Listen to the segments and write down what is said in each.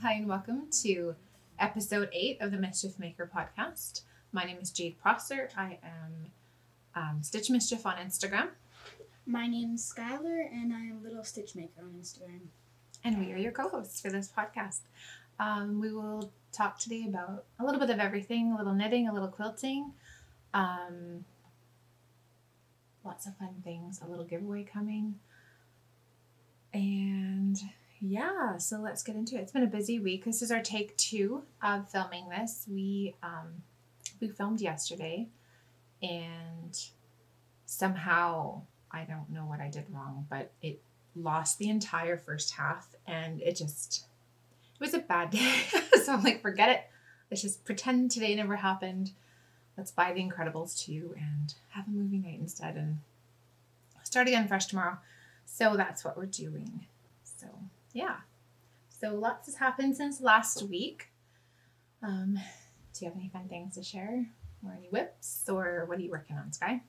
Hi, and welcome to episode 8 of the Mischief Maker podcast. My name is Jade Prosser. I am Stitch Mischief on Instagram. My name is Skylar, and I am Little Stitch Maker on Instagram. And we are your co-hosts for this podcast. We will talk today about a little bit of everything, a little knitting, a little quilting, lots of fun things, a little giveaway coming, and yeah, so let's get into it. It's been a busy week. This is our take 2 of filming this. We filmed yesterday, and somehow, I don't know what I did wrong, but it lost the entire first half, and it was a bad day. So I'm like, forget it. Let's just pretend today never happened. Let's buy The Incredibles 2 and have a movie night instead and start again fresh tomorrow. So that's what we're doing. So yeah. So lots has happened since last week. Do you have any fun things to share? Or any whips? Or what are you working on, Sky?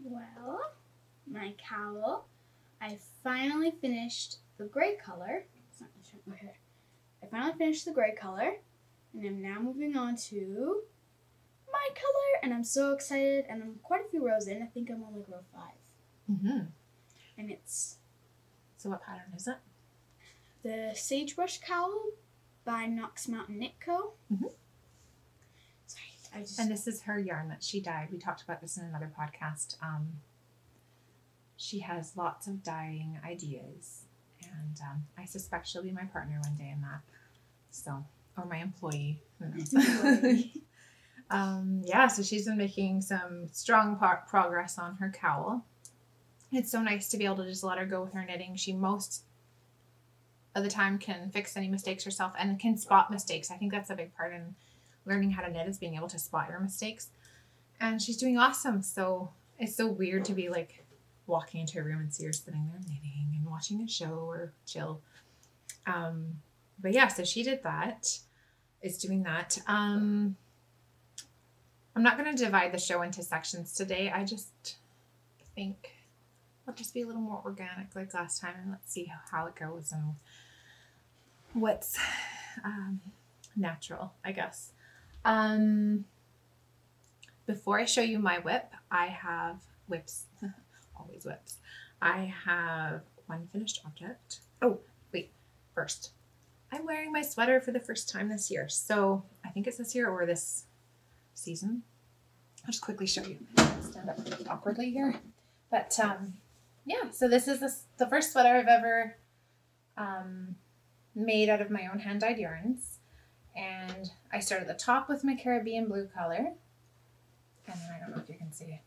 Well, my cowl. I finally finished the gray color. I finally finished the gray color. And I'm now moving on to my color. And I'm so excited. And I'm quite a few rows in. I think I'm on like row 5. Mm-hmm. And it's... So what pattern is it? The Sagebrush Cowl by Knox Mountain Knit Co. Mm-hmm. Sorry, And this is her yarn that she dyed. We talked about this in another podcast. She has lots of dyeing ideas, and I suspect she'll be my partner one day in that. So, or my employee. Who knows? Yeah, so she's been making some strong progress on her cowl. It's so nice to be able to just let her go with her knitting. She most of the time can fix any mistakes herself and can spot mistakes. I think that's a big part in learning how to knit, is being able to spot your mistakes. And she's doing awesome. So it's so weird to be like walking into a room and see her sitting there knitting and watching a show or chill. But yeah, so she did that. Is doing that. I'm not going to divide the show into sections today. I just think I'll just be a little more organic like last time, and let's see how it goes and what's natural, I guess. Before I show you my whip, I have whips. Always whips. I have one finished object. Oh, wait. First, I'm wearing my sweater for the first time this year. So I think it's this year or this season. I'll just quickly show you. Stand up awkwardly here. But yeah, so this is the first sweater I've ever made out of my own hand-dyed yarns. And I started at the top with my Caribbean blue color. And then I don't know if you can see.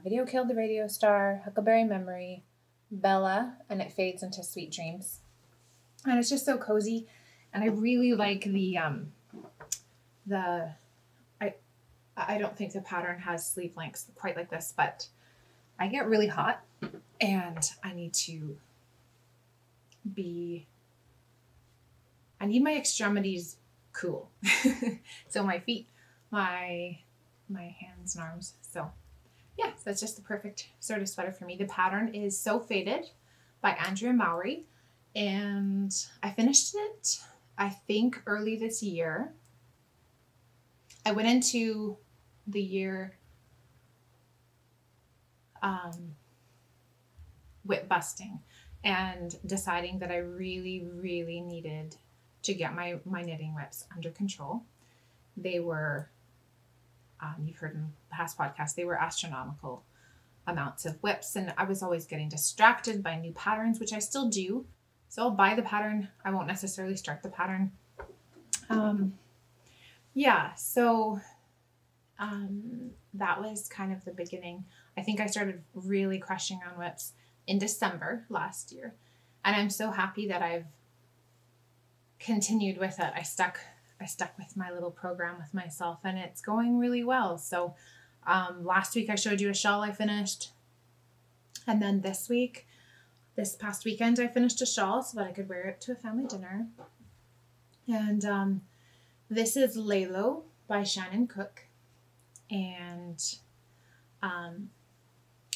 Video Killed the Radio Star, Huckleberry Memory, Bella, and it fades into Sweet Dreams. And it's just so cozy. And I really like I don't think the pattern has sleeve lengths quite like this, but I get really hot and I need my extremities cool. So my feet, my hands and arms. So yeah, so that's just the perfect sort of sweater for me. The pattern is So Faded by Andrea Mowry, and I finished it, I think, early this year. I went into the year whip busting and deciding that I really, really needed to get my knitting whips under control. They were, you've heard in the past podcast, they were astronomical amounts of whips, and I was always getting distracted by new patterns, which I still do. So I'll buy the pattern. I won't necessarily start the pattern. Yeah, so that was kind of the beginning. I think I started really crushing on whips in December last year. And I'm so happy that I've continued with it. I stuck with my little program with myself, and it's going really well. So last week I showed you a shawl I finished. And then this past weekend, I finished a shawl so that I could wear it to a family dinner. And this is Lalo by Shannon Cook. And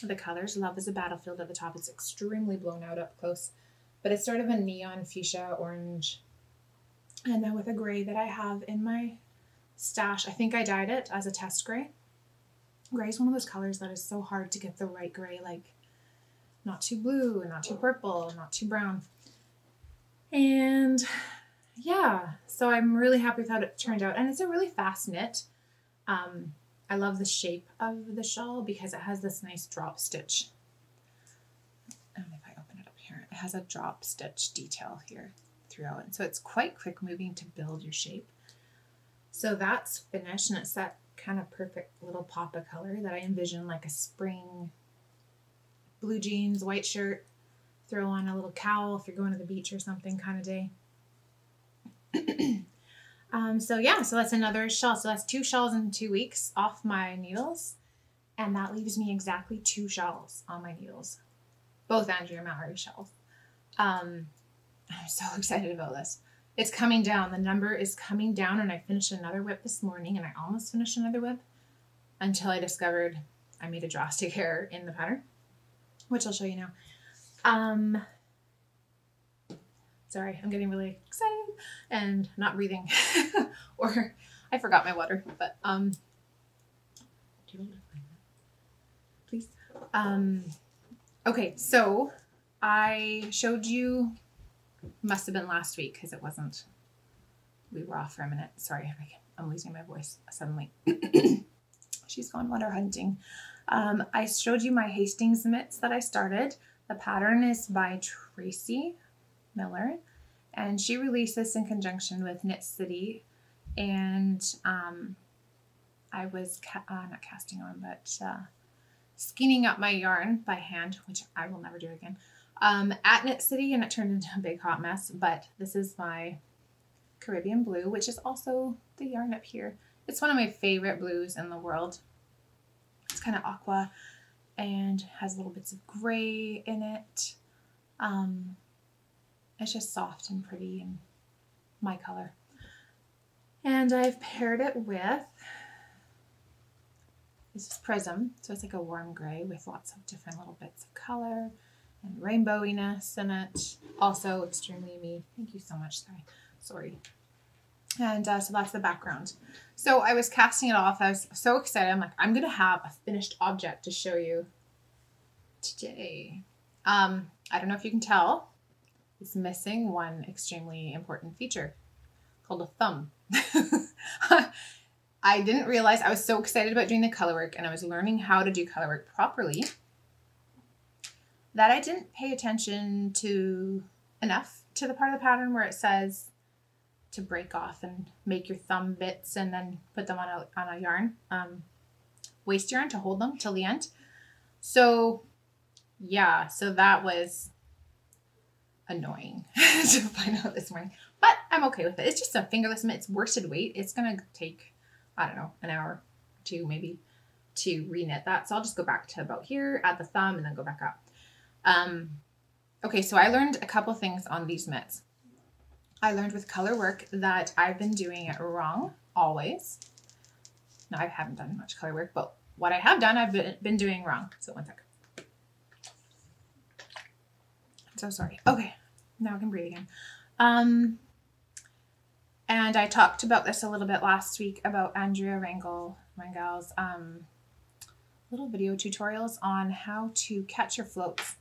the colors, Love is a Battlefield at the top. It's extremely blown out up close, but it's sort of a neon fuchsia orange And then with a gray that I have in my stash, I think I dyed it as a test gray. Gray is one of those colors that is so hard to get the right gray, like not too blue, not too purple, not too brown. And yeah, so I'm really happy with how it turned out. And it's a really fast knit. I love the shape of the shawl because it has this nice drop stitch. And if I open it up here, it has a drop stitch detail here throughout. And so it's quite quick moving to build your shape. So that's finished, and it's that kind of perfect little pop of color that I envision, like a spring blue jeans, white shirt, throw on a little cowl if you're going to the beach or something kind of day. So yeah, so that's another shawl. So that's 2 shawls in 2 weeks off my needles. And that leaves me exactly 2 shawls on my needles. Both Andrea and Mallory shawls. I'm so excited about this. It's coming down. The number is coming down, and I finished another whip this morning, and I almost finished another whip until I discovered I made a drastic error in the pattern, which I'll show you now. Sorry, I'm getting really excited and not breathing. Or I forgot my water, but do you want to find that, please? Okay, so I showed you, must have been last week because it wasn't, we were off for a minute. Sorry, I'm losing my voice suddenly. She's gone water hunting. I showed you my Hastings mitts that I started. The pattern is by Tracy Miller, and she released this in conjunction with Knit City, and I was not casting on, but skinning up my yarn by hand, which I will never do again, at Knit City, and it turned into a big hot mess. But this is my Caribbean blue, which is also the yarn up here. It's one of my favorite blues in the world. It's kind of aqua and has little bits of gray in it. It's just soft and pretty and my color. And I've paired it with, this is Prism. So it's like a warm gray with lots of different little bits of color and rainbowiness in it. Also extremely me. Thank you so much, Sky. Sorry. And so that's the background. So I was casting it off. I was so excited. I'm like, I'm going to have a finished object to show you today. I don't know if you can tell. It's missing one extremely important feature called a thumb. I didn't realize, I was so excited about doing the color work and I was learning how to do color work properly that I didn't pay attention to enough to the part of the pattern where it says to break off and make your thumb bits and then put them on a yarn, waste yarn to hold them till the end. So yeah, so that was annoying to find out this morning, but I'm okay with it. It's just a fingerless mitt. It's worsted weight. It's gonna take, I don't know, an hour or 2 maybe to reknit that. So I'll just go back to about here, add the thumb, and then go back up. Okay, so I learned a couple things on these mitts. I learned with color work that I've been doing it wrong always. No, I haven't done much color work, but what I have done, I've been doing wrong. So one second. So sorry. Okay, now I can breathe again. And I talked about this a little bit last week about Andrea Rangel's little video tutorials on how to catch your floats.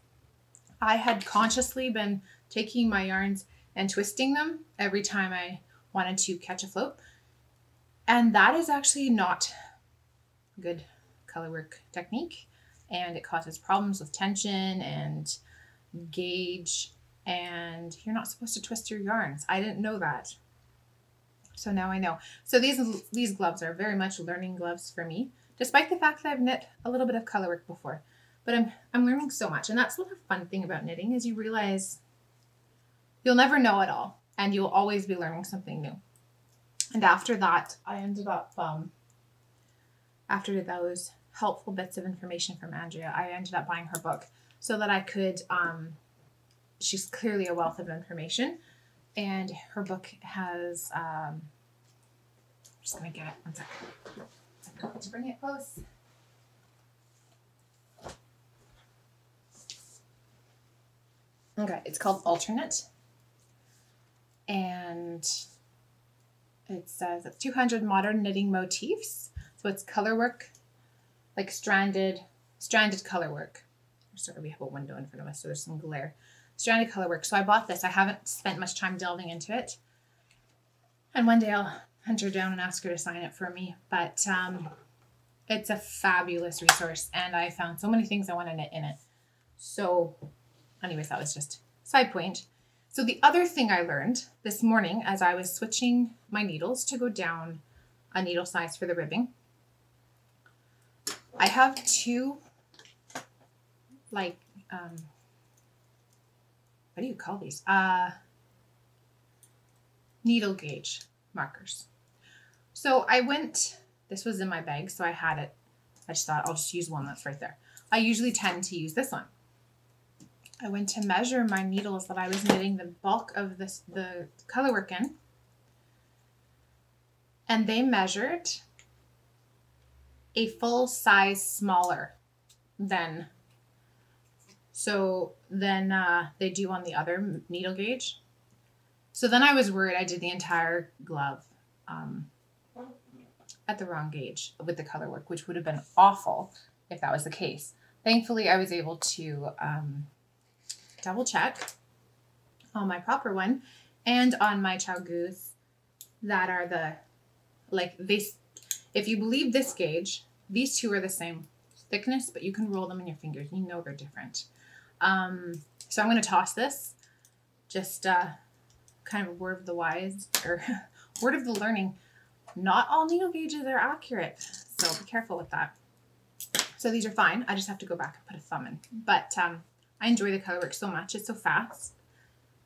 I had consciously been taking my yarns and twisting them every time I wanted to catch a float. And that is actually not a good color work technique. And it causes problems with tension and gauge, and you're not supposed to twist your yarns. I didn't know that. So now I know. So these gloves are very much learning gloves for me, despite the fact that I've knit a little bit of color work before. But I'm learning so much. And that's what the fun thing about knitting is, you realize you'll never know it all, and you'll always be learning something new. And after that, I ended up, after those helpful bits of information from Andrea, I ended up buying her book so that I could, she's clearly a wealth of information, and her book has, I'm just going to get it, one second. I forgot to bring it close. Okay, it's called Alternate, and it says it's 200 modern knitting motifs. So it's color work, like stranded color work. Sorry, we have a window in front of us, so there's some glare. Stranded color work. So I bought this. I haven't spent much time delving into it. And one day I'll hunt her down and ask her to sign it for me. But it's a fabulous resource, and I found so many things I want to knit in it. So anyways, that was just a side point. So the other thing I learned this morning as I was switching my needles to go down a needle size for the ribbing, I have two, like, what do you call these? Needle gauge markers. So I went, this was in my bag, so I had it. I just thought I'll just use one that's right there. I usually tend to use this one. I went to measure my needles that I was knitting the bulk of the color work in, and they measured a full size smaller than they do on the other needle gauge. So then I was worried I did the entire glove at the wrong gauge with the color work, which would have been awful if that was the case. Thankfully, I was able to double check on my proper one and on my Chow Goose that are if you believe this gauge, these two are the same thickness, but you can roll them in your fingers. You know they're different. So I'm going to toss this, just kind of word of the wise, or word of the learning. Not all needle gauges are accurate, so be careful with that. So these are fine. I just have to go back and put a thumb in. But I enjoy the color work so much. It's so fast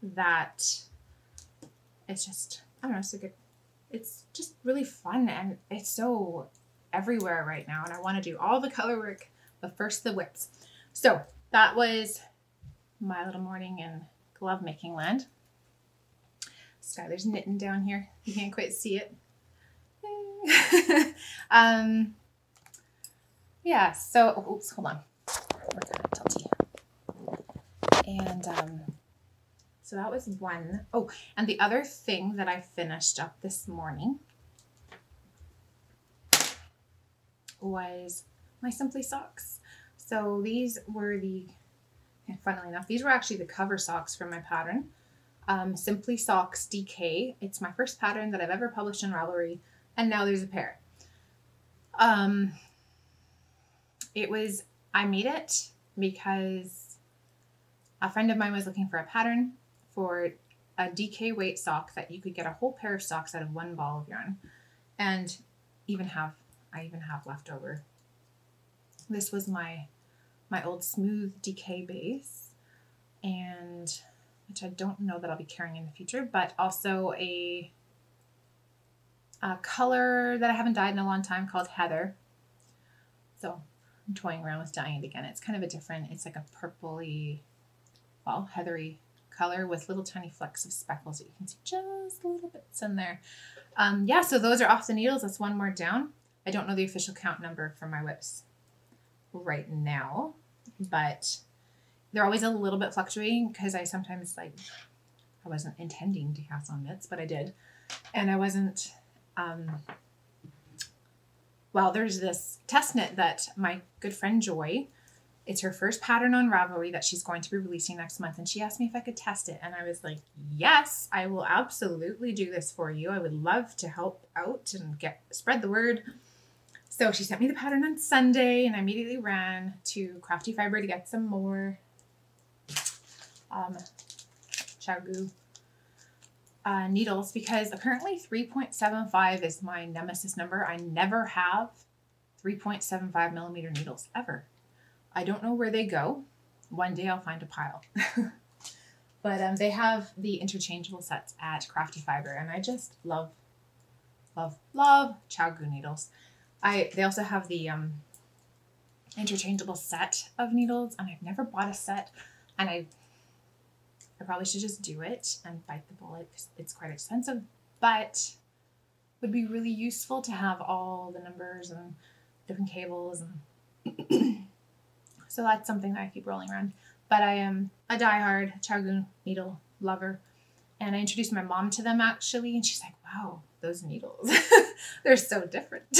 that it's just, I don't know, it's just really fun, and it's so everywhere right now, and I want to do all the color work, but first the whips. So that was my little morning in glove making land. Skylar's knitting down here. You can't quite see it. Yeah, so, oops, hold on. We're kind of tilty. And so that was one. Oh, and the other thing that I finished up this morning was my Simply socks. So these were funnily enough, these were actually the cover socks for my pattern. Simply Socks DK. It's my first pattern that I've ever published in Ravelry, and now there's a pair. I made it because a friend of mine was looking for a pattern for a DK weight sock that you could get a whole pair of socks out of one ball of yarn, and I even have left over. This was my old smooth DK base, and which I don't know that I'll be carrying in the future, but also a color that I haven't dyed in a long time called Heather. So I'm toying around with dyeing it again. It's kind of a different, it's like a purpley, well, heathery color with little tiny flecks of speckles that you can see just little bits in there. Yeah, so those are off the needles. That's one more down. I don't know the official count number for my whips right now, but they're always a little bit fluctuating because I sometimes I wasn't intending to cast on knits, but I did. And I wasn't, well, there's this test knit that my good friend Joy, it's her first pattern on Ravelry that she's going to be releasing next month. And she asked me if I could test it. And I was like, yes, I will absolutely do this for you. I would love to help out and spread the word. So she sent me the pattern on Sunday, and I immediately ran to Crafty Fiber to get some more Chagu needles, because apparently 3.75 is my nemesis number. I never have 3.75 millimeter needles ever. I don't know where they go. One day I'll find a pile. But they have the interchangeable sets at Crafty Fiber, and I just love Chagu needles. They also have the interchangeable set of needles, and I've never bought a set, and I probably should just do it and bite the bullet because it's quite expensive, but would be really useful to have all the numbers and different cables, and so that's something that I keep rolling around. But I am a diehard Chagu needle lover, and I introduced my mom to them actually, and she's like, wow, those needles. They're so different.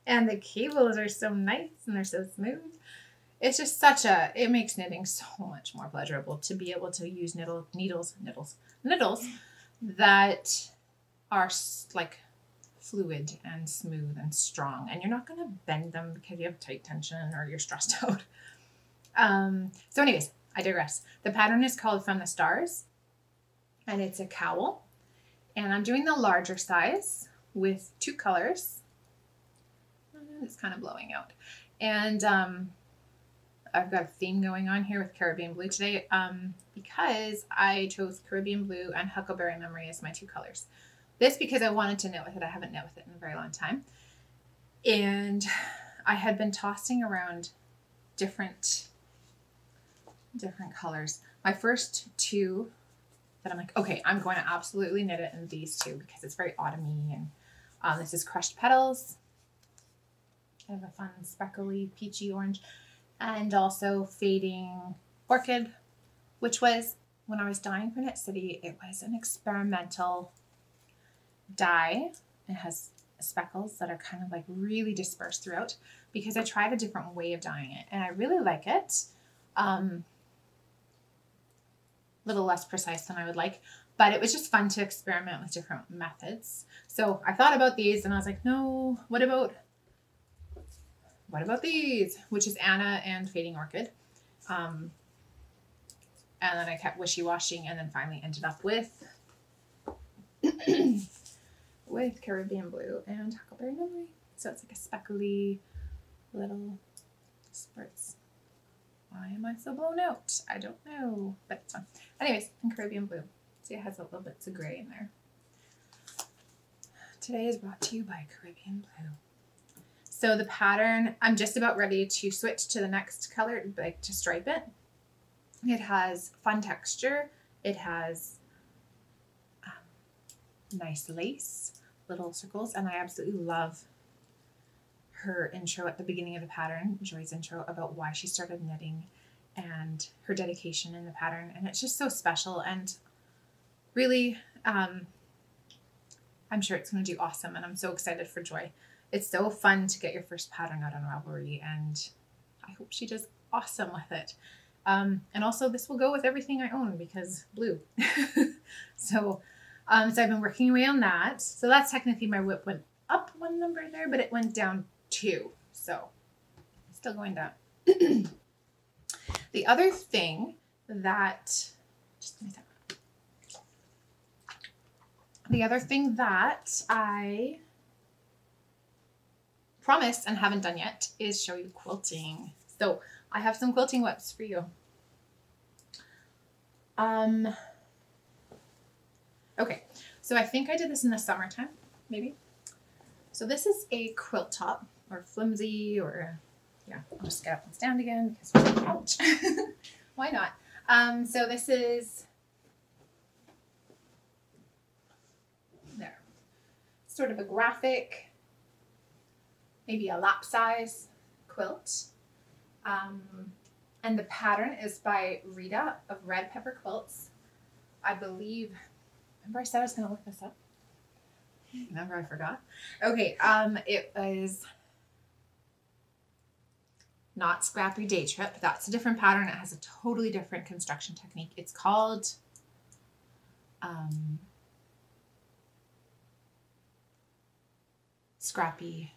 And the cables are so nice and they're so smooth. It's just it makes knitting so much more pleasurable to be able to use needles that are like fluid and smooth and strong. And you're not going to bend them because you have tight tension or you're stressed out. So anyways, I digress. The pattern is called From the Stars, and it's a cowl. And I'm doing the larger size with 2 colors. It's kind of blowing out. And I've got a theme going on here with Caribbean Blue today because I chose Caribbean Blue and Huckleberry Memory as my 2 colors. This because I wanted to knit with it. I haven't knit with it in a very long time. And I had been tossing around different colors. My first 2 that I'm like, okay, I'm going to absolutely knit it in these 2 because it's very autumny. And this is Crushed Petals. Kind of a fun speckly peachy orange. And also Fading Orchid, which was, when I was dyeing for Knit City, it was an experimental dye. It has speckles that are kind of like really dispersed throughout because I tried a different way of dyeing it and I really like it. Little less precise than I would like, but it was just fun to experiment with different methods. So I thought about these and I was like, no, what about these, which is Anna and Fading Orchid. And then I kept wishy-washing and then finally ended up with Caribbean Blue and Huckleberry Memory. So it's like a speckly little spurts. Why am I so blown out? I don't know, but it's fun. Anyways, and Caribbean Blue. See, it has a little bits of gray in there. Today is brought to you by Caribbean Blue. So the pattern, I'm just about ready to switch to the next color, like to stripe it. It has fun texture. It has nice lace, little circles, and I absolutely love her intro at the beginning of the pattern, Joy's intro about why she started knitting and her dedication in the pattern. And it's just so special and really, I'm sure it's going to do awesome. And I'm so excited for Joy. It's so fun to get your first pattern out on Ravelry, and I hope she does awesome with it. And also this will go with everything I own because blue. So I've been working away on that. So that's technically my whip went up 1 number there, but it went down 2. So still going down. The other thing that, I promised and haven't done yet is show you quilting. So I have some quilting whips for you. Okay, so I think I did this in the summertime, maybe. So this is a quilt top, or flimsy, or yeah, I'll just get up and stand again because ouch. Why not? So this is there, sort of a graphic, maybe a lap size quilt. And the pattern is by Rita of Red Pepper Quilts. I believe, remember I said I was going to look this up? Remember I forgot? Okay, it was not Scrappy Day Trip. That's a different pattern. It has a totally different construction technique. It's called Scrappy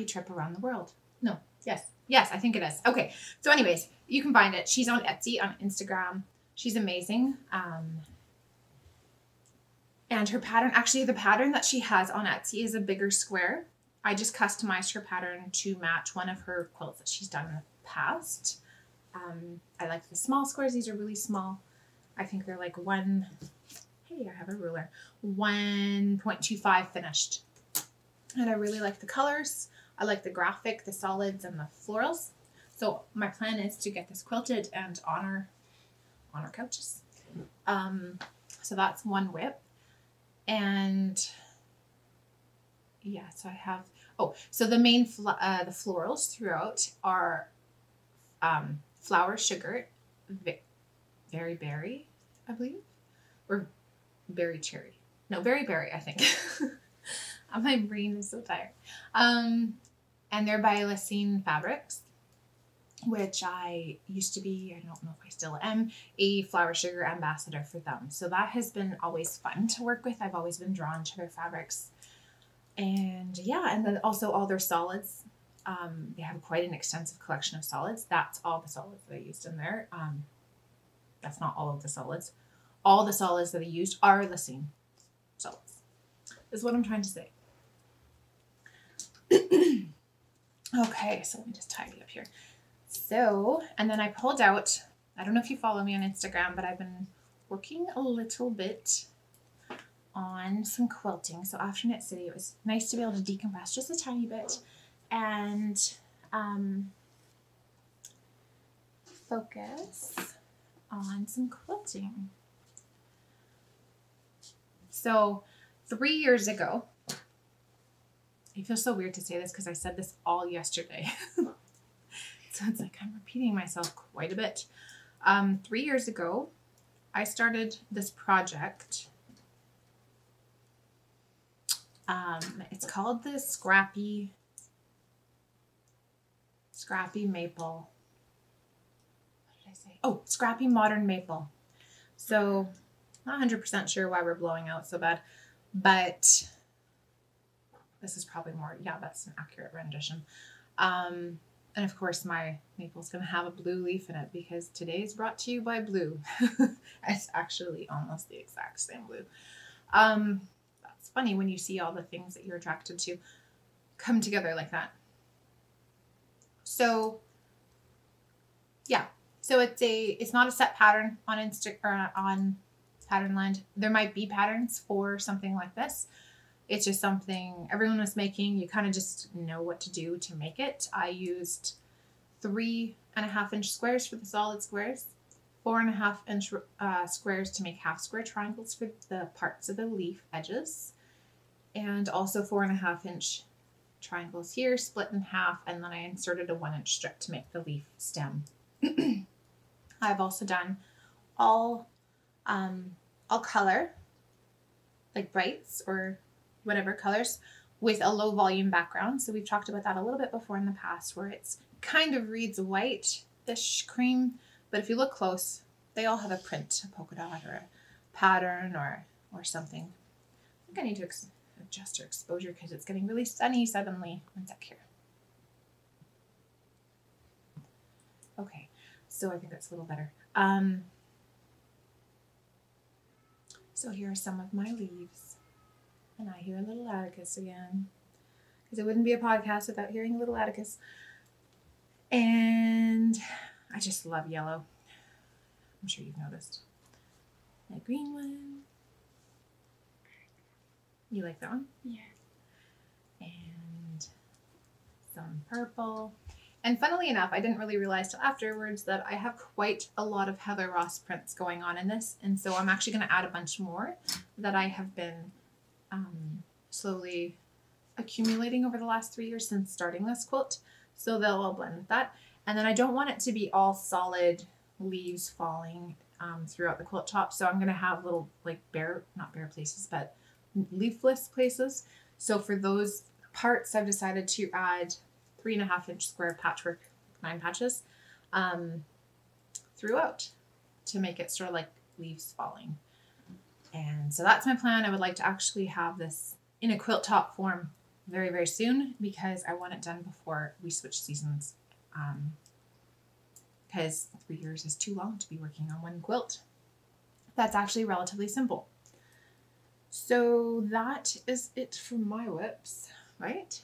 Trip Around the World. No, yes, I think it is. Okay, so anyways, you can find it. She's on Etsy, on Instagram. She's amazing. And her pattern, actually the pattern that she has on Etsy is a bigger square. I just customized her pattern to match one of her quilts that she's done in the past. I like the small squares. These are really small. I think they're like hey, I have a ruler, 1.25 finished. And I really like the colors. I like the graphic, the solids, and the florals. So my plan is to get this quilted and on our couches. So that's one whip. And yeah, so I have, so the main, the florals throughout are Flower Sugar, Berry Berry, I believe, or Berry Cherry. No, Berry Berry, I think. My brain is so tired. And they're by Lysine Fabrics, which I used to be, I don't know if I still am, a flour sugar ambassador for them. So that has been always fun to work with. I've always been drawn to their fabrics. And yeah, and then also all their solids. They have quite an extensive collection of solids. That's all the solids that I used in there. That's not all of the solids. All the solids that I used are Lysine solids, is what I'm trying to say. Okay, so let me just tidy up here. So, and then I pulled out, I don't know if you follow me on Instagram, but I've been working a little bit on some quilting. So after Knit City, it was nice to be able to decompress just a tiny bit and focus on some quilting. So 3 years ago, it feels so weird to say this because I said this all yesterday. So it's like I'm repeating myself quite a bit. 3 years ago, I started this project. It's called the Scrappy Maple. What did I say? Oh, Scrappy Modern Maple. So not 100% sure why we're blowing out so bad, but this is probably more, yeah, that's an accurate rendition. And of course my maple's going to have a blue leaf in it because today's brought to you by blue. It's actually almost the exact same blue. That's funny when you see all the things that you're attracted to come together like that. So yeah, so it's not a set pattern on on Patternland. There might be patterns for something like this. It's just something everyone was making. You kind of just know what to do to make it. I used 3.5-inch squares for the solid squares, 4.5-inch squares to make half square triangles for the parts of the leaf edges, and also 4.5-inch triangles here, split in half, and then I inserted a 1-inch strip to make the leaf stem. I've also done all color, like brights or whatever colors, with a low volume background. So we've talked about that a little bit before in the past, where it's kind of reads white-ish cream, but if you look close, they all have a print, a polka dot or a pattern or something. I think I need to adjust our exposure because it's getting really sunny suddenly. One sec here. Okay, so I think that's a little better. So here are some of my leaves. And I hear a little Atticus again, because it wouldn't be a podcast without hearing a little Atticus. And I just love yellow. I'm sure you've noticed. My green one. You like that one? Yeah. And some purple. And funnily enough, I didn't really realize till afterwards that I have quite a lot of Heather Ross prints going on in this. And so I'm actually going to add a bunch more that I have been slowly accumulating over the last 3 years since starting this quilt. So they'll all blend with that. And then I don't want it to be all solid leaves falling throughout the quilt top. So I'm going to have little like not bare places, but leafless places. So for those parts, I've decided to add 3.5-inch square patchwork 9 patches throughout to make it sort of like leaves falling. And so that's my plan. I would like to actually have this in a quilt top form very, very soon because I want it done before we switch seasons. Because 3 years is too long to be working on one quilt. That's actually relatively simple. So that is it for my whips, right?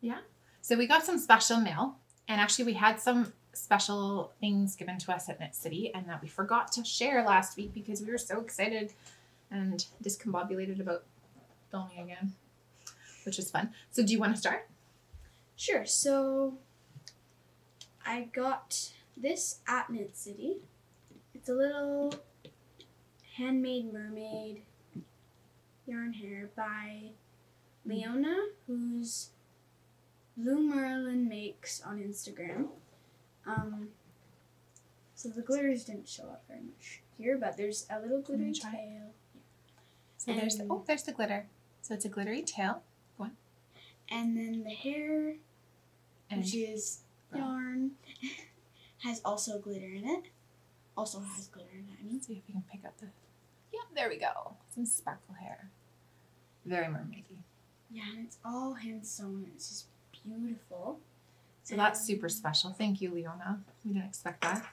Yeah. So we got some special mail, and actually we had some special things given to us at Knit City and that we forgot to share last week because we were so excited and discombobulated about filming again, which is fun. So do you want to start? Sure. So I got this at Knit City. It's a little handmade mermaid yarn hair by Leona, who's Blue Marilyn makes on Instagram. So the glitters didn't show up very much here, but there's a little glittery tail. So there's the glitter. So it's a glittery tail. Go on. And then the hair, which is yarn, has also glitter in it. Also has glitter in it, I mean. Let's see if we can pick up the... Yep, there we go. Some sparkle hair. Very mermaidy. Yeah, and it's all hand sewn. It's just beautiful. So that's super special. Thank you, Leona. We didn't expect that.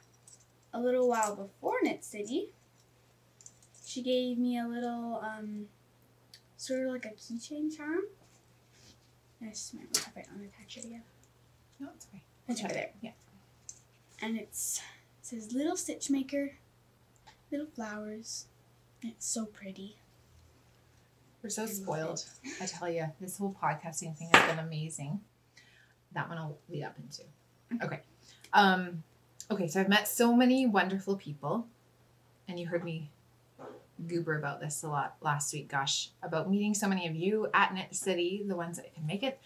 A little while before Knit City, she gave me a little, sort of like a keychain charm. I just might have it unattached it again. No, it's okay. It's right there. Yeah. And it says Little Stitch Maker, little flowers. And it's so pretty. We're so spoiled. I tell you, this whole podcasting thing has been amazing. That one I'll lead up into. Okay. Okay, so I've met so many wonderful people, and you heard me goober about this a lot last week, gosh, about meeting so many of you at Knit City, the ones that can make it.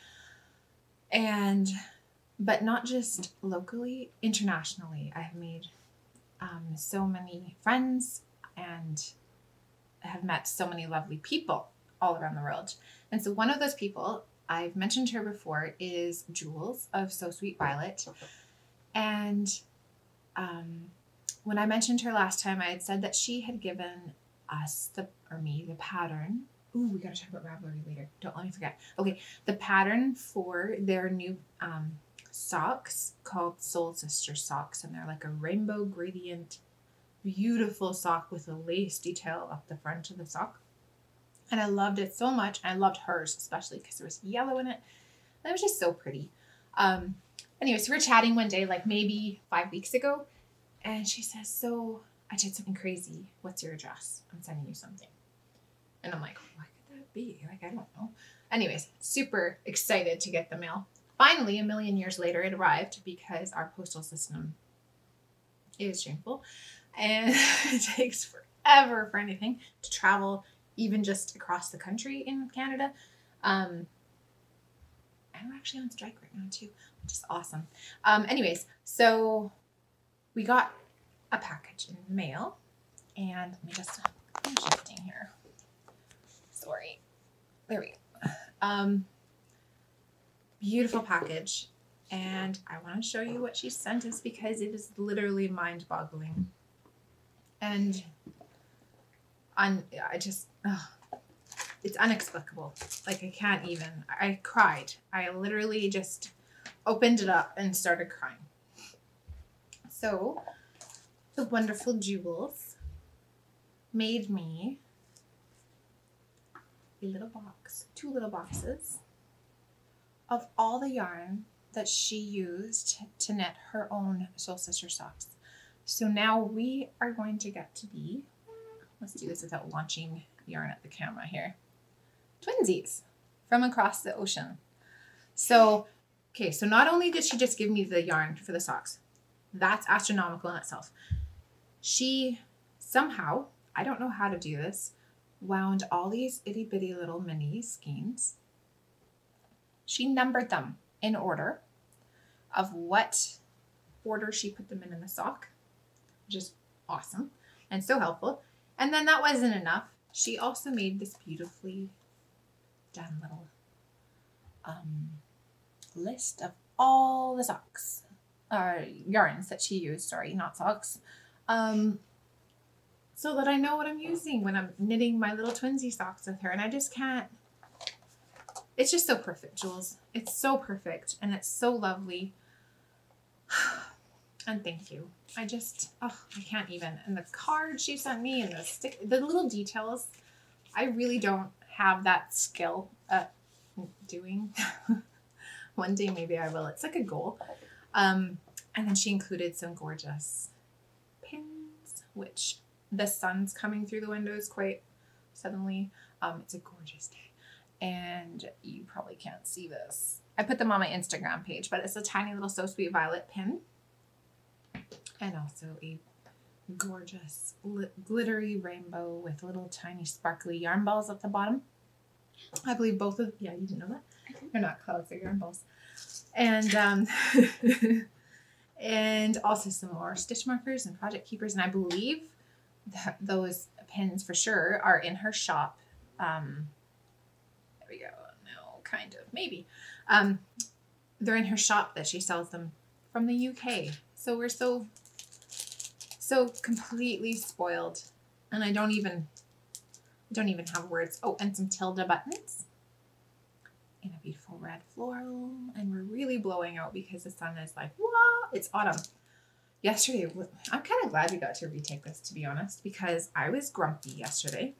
But not just locally, internationally. I have made so many friends and have met so many lovely people all around the world. And so one of those people, I've mentioned her before, is Jules of So Sweet Violet. And when I mentioned her last time, I had said that she had given us, the pattern. Ooh, we gotta talk about Ravelry later. Don't let me forget. Okay, the pattern for their new socks called Soul Sister socks. And they're like a rainbow gradient, beautiful sock with a lace detail up the front of the sock. And I loved it so much. I loved hers, especially because there was yellow in it. And it was just so pretty. Anyway, so we're chatting one day, like maybe 5 weeks ago. And she says, so I did something crazy. What's your address? I'm sending you something. And I'm like, what could that be? Like, I don't know. Anyways, super excited to get the mail. Finally, a million years later, it arrived because our postal system is shameful. And it takes forever for anything to travel, even just across the country in Canada. And we're actually on strike right now too, which is awesome. Anyways, so we got a package in the mail, and let me just, I'm shifting here. Sorry. There we go. Beautiful package. And I want to show you what she sent us because it is literally mind-boggling. And it's inexplicable. Like, I can't even. I cried. I literally just opened it up and started crying. So, the wonderful Jules made me a little box, 2 little boxes of all the yarn that she used to knit her own Soul Sister socks. So now we are going to get to be, let's do this without launching yarn at the camera here, twinsies from across the ocean. So, okay, so not only did she just give me the yarn for the socks, that's astronomical in itself. She somehow, I don't know how to do this, wound all these itty bitty little mini skeins. She numbered them in order of what order she put them in the sock, which is awesome and so helpful. And then that wasn't enough. She also made this beautifully done little list of all the socks, yarns that she used, sorry, not socks, so that I know what I'm using when I'm knitting my little twinsy socks with her. And I just can't, it's just so perfect, Jules. It's so perfect and it's so lovely. And thank you. I can't even. And the card she sent me and the little details, I really don't have that skill at doing. One day maybe I will. It's like a goal. And then she included some gorgeous pins, which the sun's coming through the windows quite suddenly. It's a gorgeous day. And you probably can't see this. I put them on my Instagram page, but it's a tiny little So Sweet Violet pin. And also a gorgeous glittery rainbow with little tiny sparkly yarn balls at the bottom. I believe both of, yeah, you didn't know that? They're not clouds, they're yarn balls. And and also some more stitch markers and project keepers. And I believe that those pins for sure are in her shop. we go. No, kind of, maybe. They're in her shop that she sells them from the UK. So we're so completely spoiled. And I don't even have words. Oh, and some Tilda buttons in a beautiful red floral. And we're really blowing out because the sun is like, wow, it's autumn. Yesterday, I'm kind of glad we got to retake this, to be honest, because I was grumpy yesterday.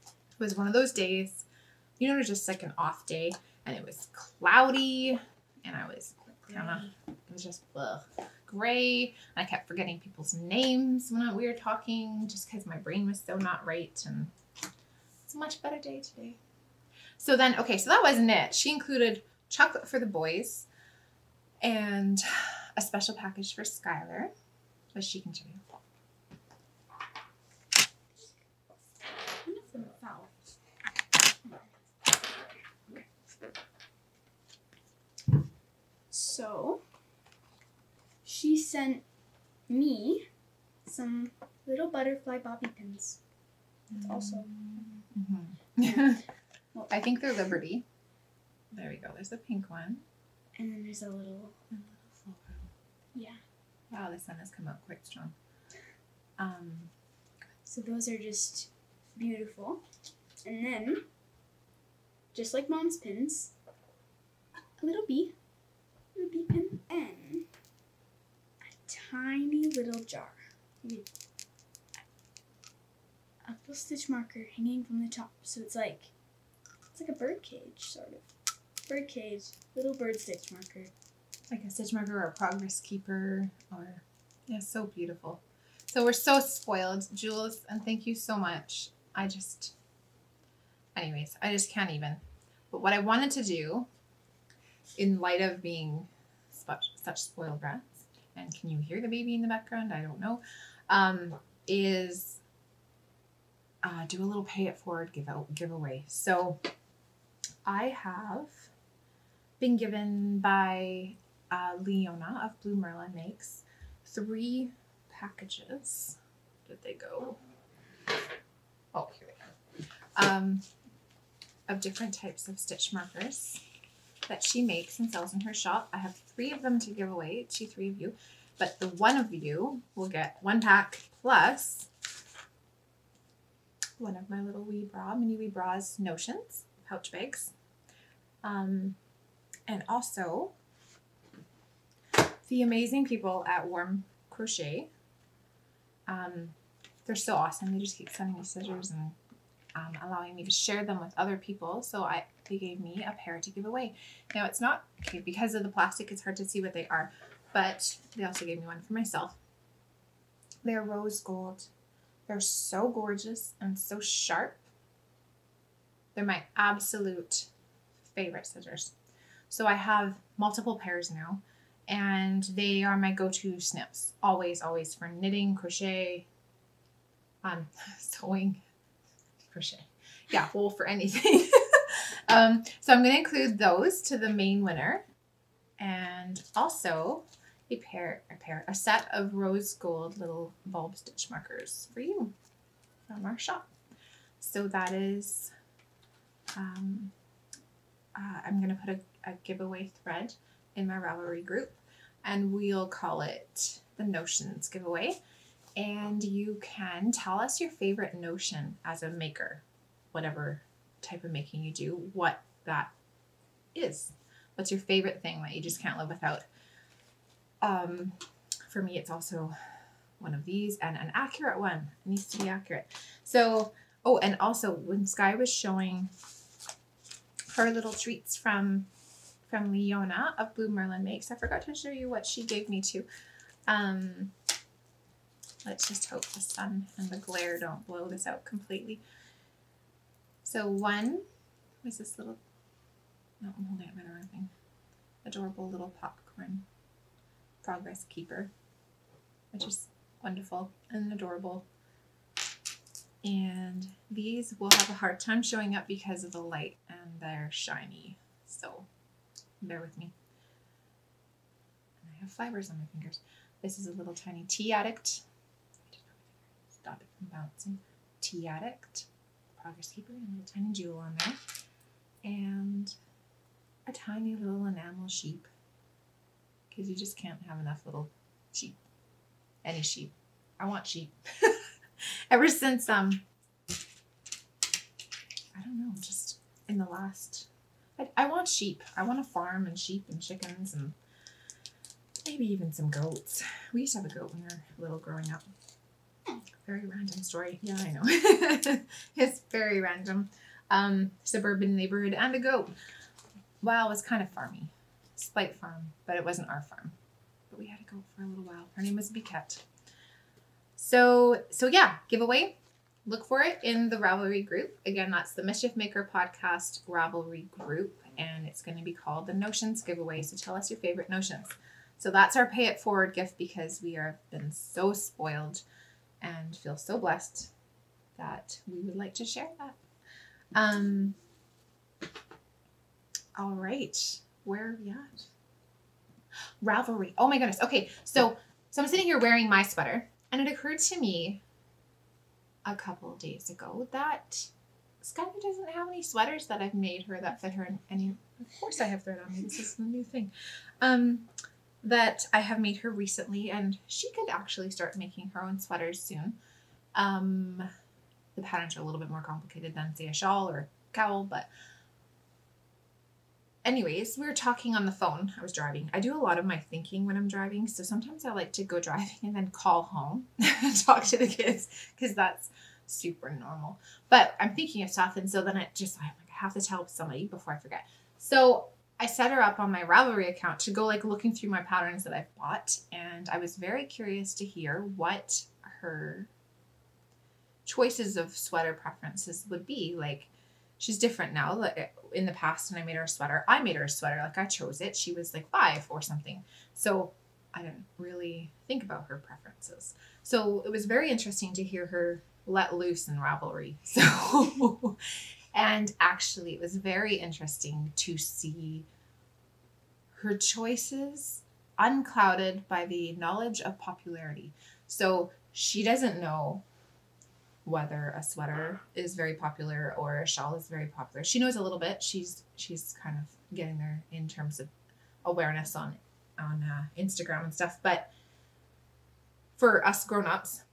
It was one of those days, you know, it was just like an off day, and it was cloudy, and I was kind of, it was just gray, and I kept forgetting people's names when we were talking, just because my brain was so not right, and it's a much better day today. So then, okay, so that wasn't it. She included chocolate for the boys, and a special package for Skylar, so she can show you. So, she sent me some little butterfly bobby pins. It's also... Well, I think they're Liberty. There we go. There's the pink one. And then there's a little floral. Yeah. Wow, the sun has come out quite strong. So those are just beautiful. And then, just like Mom's pins, a little bee pin, and a tiny little jar. A little stitch marker hanging from the top. So it's like a bird cage, sort of. Bird cage, little bird stitch marker. Like a stitch marker or a progress keeper, or yeah, so beautiful. So we're so spoiled, Jules, and thank you so much. Anyways, I just can't even. But what I wanted to do, in light of being such spoiled brats, and can you hear the baby in the background? I don't know. Is do a little pay it forward giveaway. So I have been given by Leona of Blue Marilyn Makes 3 packages. Did they go? Oh, here we go. Of different types of stitch markers that she makes and sells in her shop. I have 3 of them to give away to 3 of you, but the one of you will get 1 pack plus one of my little mini wee bras notions, pouch bags. And also the amazing people at Warm Crochet. They're so awesome. They just keep sending me scissors and allowing me to share them with other people. So they gave me a pair to give away. Now it's not, okay, because of the plastic, it's hard to see what they are, but they also gave me one for myself. They're rose gold. They're so gorgeous and so sharp. They're my absolute favorite scissors. So I have multiple pairs now, and they are my go-to snips. Always, always, for knitting, crochet, sewing, crochet. Yeah, well, for anything. So I'm going to include those to the main winner, and also a set of rose gold little bulb stitch markers for you from our shop. So that is, I'm going to put a giveaway thread in my Ravelry group, and we'll call it the Notions giveaway. And you can tell us your favorite notion as a maker, whatever type of making you do, what that is. What's your favorite thing that you just can't live without? For me, it's also one of these, and an accurate one. It needs to be accurate. So, oh, and also when Sky was showing her little treats from Leona of Blue Marilyn Makes, I forgot to show you what she gave me too. Let's just hope the sun and the glare don't blow this out completely. So one was this little, no, I'm holding it by the wrong thing. Adorable little popcorn progress keeper, which is wonderful and adorable. And these will have a hard time showing up because of the light, and they're shiny. So bear with me. And I have fibers on my fingers. This is a little tiny tea addict. Stop it from bouncing. Tea addict, progress keeper, and a little tiny jewel on there. and a tiny little enamel sheep, because you just can't have enough little sheep. Any sheep. I want sheep. Ever since, I don't know, just in the last, I want sheep. I want a farm and sheep and chickens and maybe even some goats. We used to have a goat when we were little growing up. Very random story. Yeah, I know. It's very random. Suburban neighborhood and a goat. Well, it was kind of farmy. Slight farm, but it wasn't our farm. But we had a goat for a little while. Her name was Biquette. So yeah, giveaway. Look for it in the Ravelry Group. Again, that's the Mischief Maker podcast Ravelry Group, and it's going to be called the Notions giveaway. So tell us your favorite notions. So that's our pay it forward gift, because we have been so spoiled and feel so blessed that we would like to share that. All right, where are we at? Ravelry. Oh my goodness. Okay, so I'm sitting here wearing my sweater, and it occurred to me a couple of days ago that Skylar doesn't have any sweaters that I've made her that fit her any. Of course I have thread on me. This is the new thing. That I have made her recently, and she could actually start making her own sweaters soon. The patterns are a little bit more complicated than, say, a shawl or a cowl, but anyways, we were talking on the phone. I was driving. I do a lot of my thinking when I'm driving, so sometimes I like to go driving and then call home and talk to the kids, because that's super normal. But I'm thinking of stuff, and so then I'm like, I have to tell somebody before I forget. So I set her up on my Ravelry account to go like looking through my patterns that I've bought, and I was very curious to hear what her choices of sweater preferences would be. Like, she's different now. Like, in the past, when I made her a sweater, I made her a sweater. Like, I chose it. She was like 5 or something. So I didn't really think about her preferences. So it was very interesting to hear her let loose in Ravelry. So, and actually it was very interesting to see her choices unclouded by the knowledge of popularity. So she doesn't know whether a sweater is very popular or a shawl is very popular. She knows a little bit. She's kind of getting there in terms of awareness on Instagram and stuff. But for us grown-ups,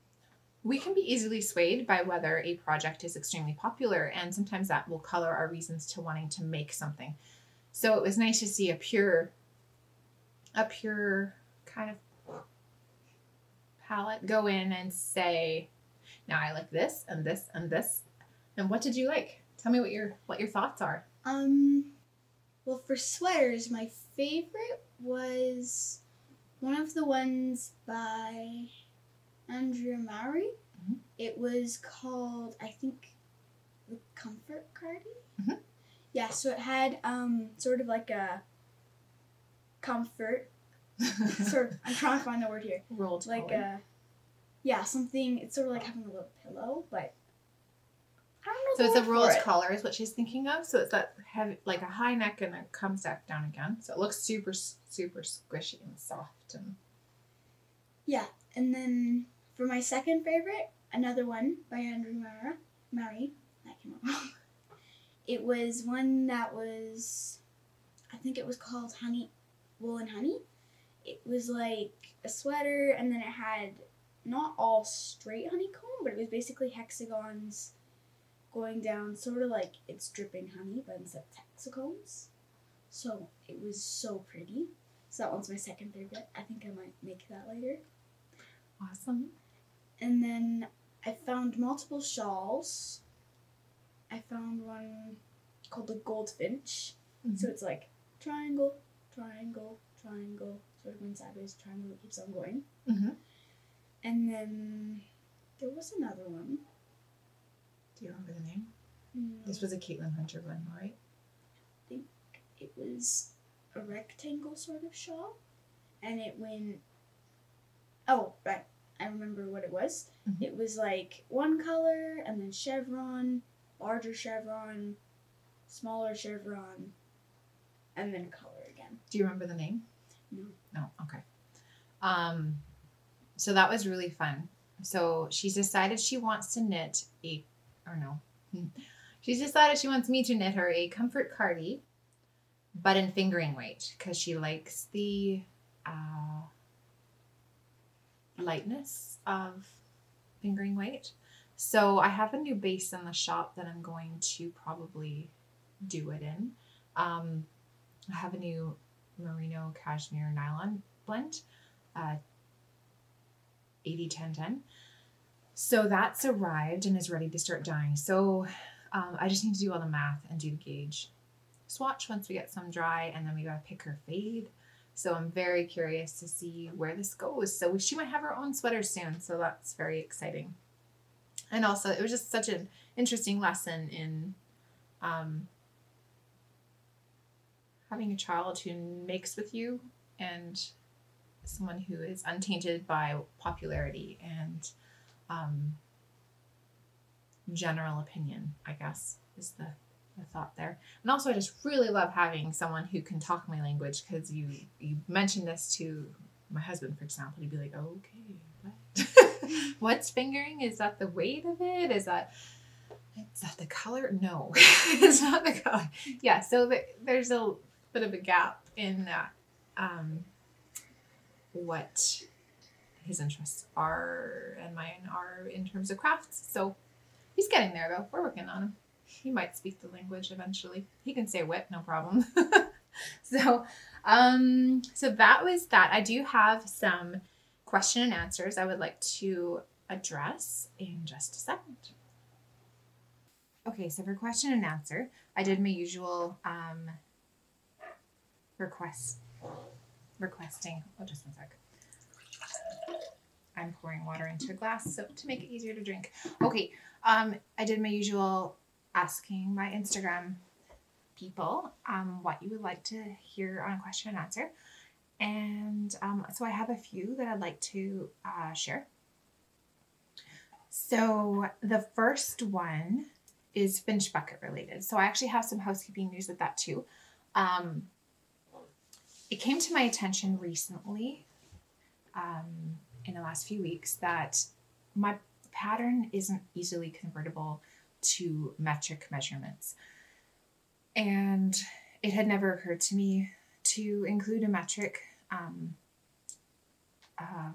we can be easily swayed by whether a project is extremely popular, and sometimes that will color our reasons to wanting to make something. So it was nice to see a pure kind of palette go in and say, now I like this and this and this. And what did you like? Tell me what your thoughts are. Well, for sweaters, my favorite was one of the ones by Andrea Mowry. Mm-hmm. It was called, I think, the Comfort Cardi. Mm-hmm. Yeah, so it had sort of like a comfort. I'm trying to find the word here. Rolled like collar. Something. It's sort of like having a little pillow, but I don't know. So it's a rolled collar is what she's thinking of. So it's that heavy, like a high neck, and it comes back down again. So it looks super, super squishy and soft. And yeah, and then for my second favorite, another one by Andrea Mowry. That came out wrong. It was one that was, I think it was called Wool and Honey. It was like a sweater, and then it had not all straight honeycomb, but it was basically hexagons going down, sort of like it's dripping honey, but instead of hexagons. So it was so pretty. So that one's my second favorite. I think I might make that later. Awesome. And then I found multiple shawls. I found one called the Goldfinch. Mm-hmm. So it's like triangle, triangle, triangle, sort of going sideways, triangle, it keeps on going. Mm-hmm. And then there was another one. Do you remember the name? No. This was a Caitlin Hunter one, right? I think it was a rectangle sort of shawl. And it went... Oh, right. I remember what it was. Mm-hmm. It was like one color, and then chevron, larger chevron, smaller chevron, and then color again. Do you remember the name? No. No? Okay. So that was really fun. So she's decided she wants to knit She's decided she wants me to knit her a comfort cardie, but in fingering weight, because she likes the lightness of fingering weight. So I have a new base in the shop that I'm going to probably do it in. I have a new merino cashmere nylon blend, 80-10-10. So that's arrived and is ready to start dyeing. So I just need to do all the math and do the gauge swatch once we get some dry, and then we gotta pick her fade. So I'm very curious to see where this goes. So she might have her own sweater soon, so that's very exciting. And also, it was just such an interesting lesson in having a child who makes with you and someone who is untainted by popularity and general opinion, I guess, is the thought there. And also, I just really love having someone who can talk my language, because you mentioned this to my husband, for example, he'd be like, okay, what? What's fingering? Is that the weight of it? Is that the color? No, it's not the color. Yeah, so there's a bit of a gap in what his interests are and mine are in terms of crafts. So he's getting there, though. We're working on him. He might speak the language eventually. He can say "wit," no problem. So that was that. I do have some question and answers I would like to address in just a second. Okay, so for question and answer, I did my usual requesting. Oh, just one sec. I'm pouring water into a glass so to make it easier to drink. Okay, I did my usual asking my Instagram people what you would like to hear on a question and answer. And so I have a few that I'd like to share. So the first one is Finch bucket related. So I actually have some housekeeping news with that too. It came to my attention recently, in the last few weeks, that my pattern isn't easily convertible to metric measurements. And it had never occurred to me to include a metric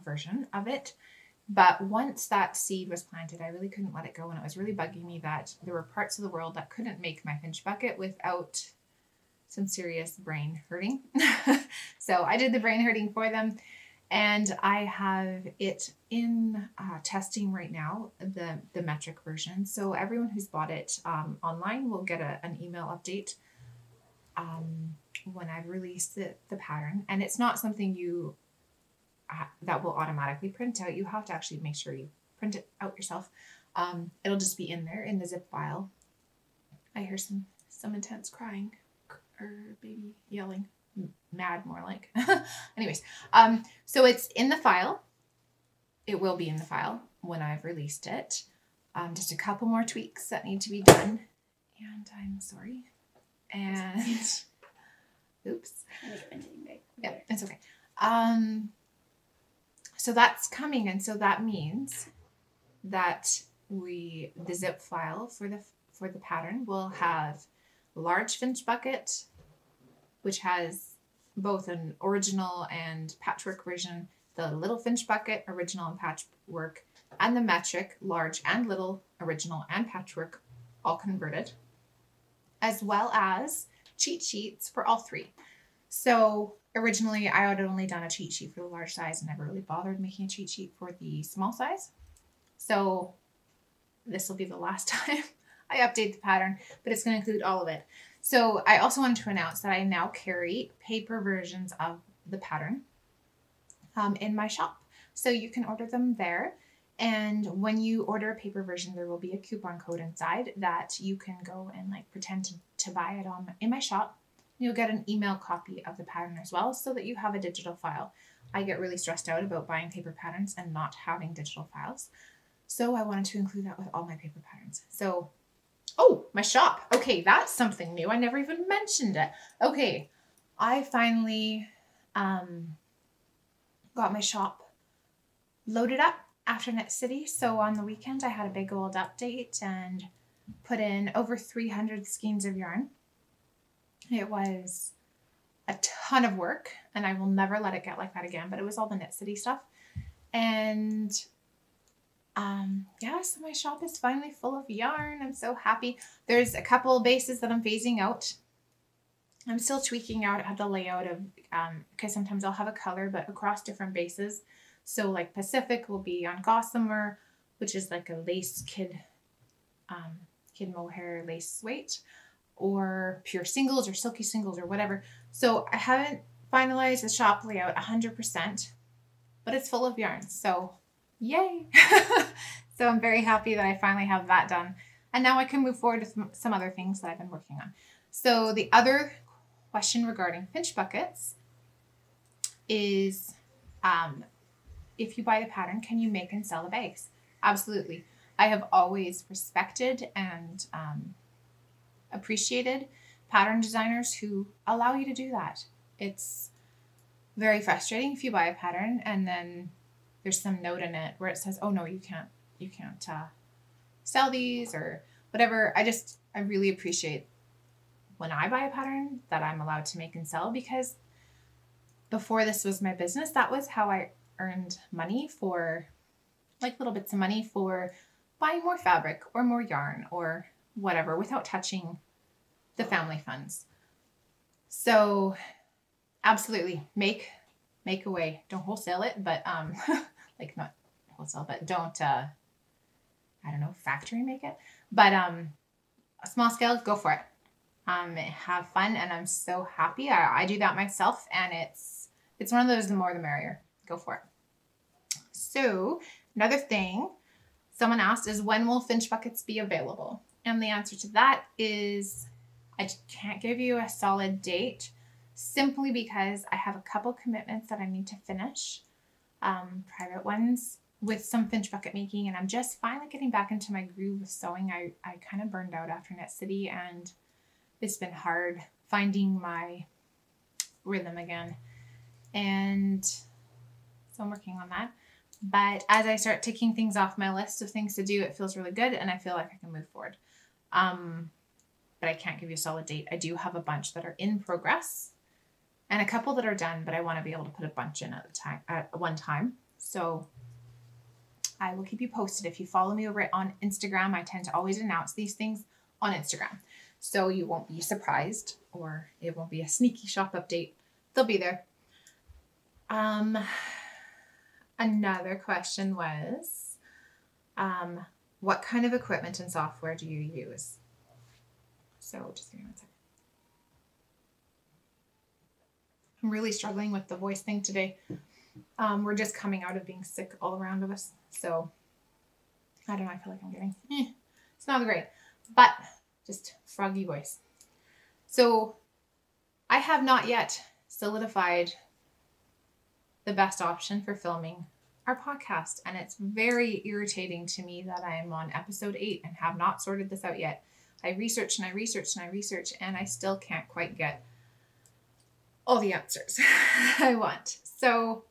version of it. But once that seed was planted, I really couldn't let it go. And it was really bugging me that there were parts of the world that couldn't make my Finch bucket without some serious brain hurting. So I did the brain hurting for them. And I have it in testing right now, the metric version. So everyone who's bought it online will get an email update when I've released the pattern. And it's not something that will automatically print out. You have to actually make sure you print it out yourself. It'll just be in there in the zip file. I hear some intense crying or baby yelling. Mad, more like. Anyways, so it's in the file. It will be in the file when I've released it. Just a couple more tweaks that need to be done, and I'm sorry. And oops. Yeah, it's okay. So that's coming, and so that means that the zip file for the pattern will have large Finch bucket, which has both an original and patchwork version, the little Finch bucket, original and patchwork, and the metric, large and little, original and patchwork, all converted, as well as cheat sheets for all three. So originally I had only done a cheat sheet for the large size and never really bothered making a cheat sheet for the small size. So this will be the last time I update the pattern, but it's going to include all of it. So I also wanted to announce that I now carry paper versions of the pattern in my shop. So you can order them there. And when you order a paper version, there will be a coupon code inside that you can go and pretend to buy it in my shop. You'll get an email copy of the pattern as well, so that you have a digital file. I get really stressed out about buying paper patterns and not having digital files. So I wanted to include that with all my paper patterns. So oh, my shop. Okay, that's something new. I never even mentioned it. Okay, I finally got my shop loaded up after Knit City. So on the weekend, I had a big old update and put in over 300 skeins of yarn. It was a ton of work, and I will never let it get like that again, but it was all the Knit City stuff. And yeah, so my shop is finally full of yarn. I'm so happy. There's a couple of bases that I'm phasing out. I'm still tweaking out the layout of, because sometimes I'll have a color, but across different bases. So like Pacific will be on Gossamer, which is like a lace kid mohair lace weight, or pure singles or silky singles or whatever. So I haven't finalized the shop layout 100%, but it's full of yarn. So yay. So I'm very happy that I finally have that done. And now I can move forward with some other things that I've been working on. So the other question regarding Finch buckets is, if you buy the pattern, can you make and sell the bags? Absolutely. I have always respected and appreciated pattern designers who allow you to do that. It's very frustrating if you buy a pattern and then there's some note in it where it says, oh no, you can't sell these or whatever. I really appreciate when I buy a pattern that I'm allowed to make and sell, because before this was my business, that was how I earned money for, like, little bits of money for buying more fabric or more yarn or whatever without touching the family funds. So absolutely make away. Don't wholesale it, but like not wholesale, but don't I don't know, factory make it. But a small scale, go for it. Have fun, and I'm so happy. I do that myself, and it's one of those, the more the merrier. Go for it. So another thing someone asked is, when will Finch buckets be available? And the answer to that is, I can't give you a solid date, simply because I have a couple commitments that I need to finish, private ones, with some Finch bucket making, and I'm just finally getting back into my groove with sewing. I kind of burned out after Knit City, and it's been hard finding my rhythm again. And so I'm working on that. But as I start ticking things off my list of things to do, it feels really good, and I feel like I can move forward. But I can't give you a solid date. I do have a bunch that are in progress and a couple that are done, but I want to be able to put a bunch in at one time. So I will keep you posted. If you follow me over on Instagram, I tend to always announce these things on Instagram. So you won't be surprised, or it won't be a sneaky shop update. They'll be there. Another question was, what kind of equipment and software do you use? So just give me one second. I'm really struggling with the voice thing today. We're just coming out of being sick all around of us. So I don't know. I feel like I'm getting, it's not great, but just froggy voice. So I have not yet solidified the best option for filming our podcast. And it's very irritating to me that I'm on episode 8 and have not sorted this out yet. I research and I research and I research, and I still can't quite get all the answers I want. So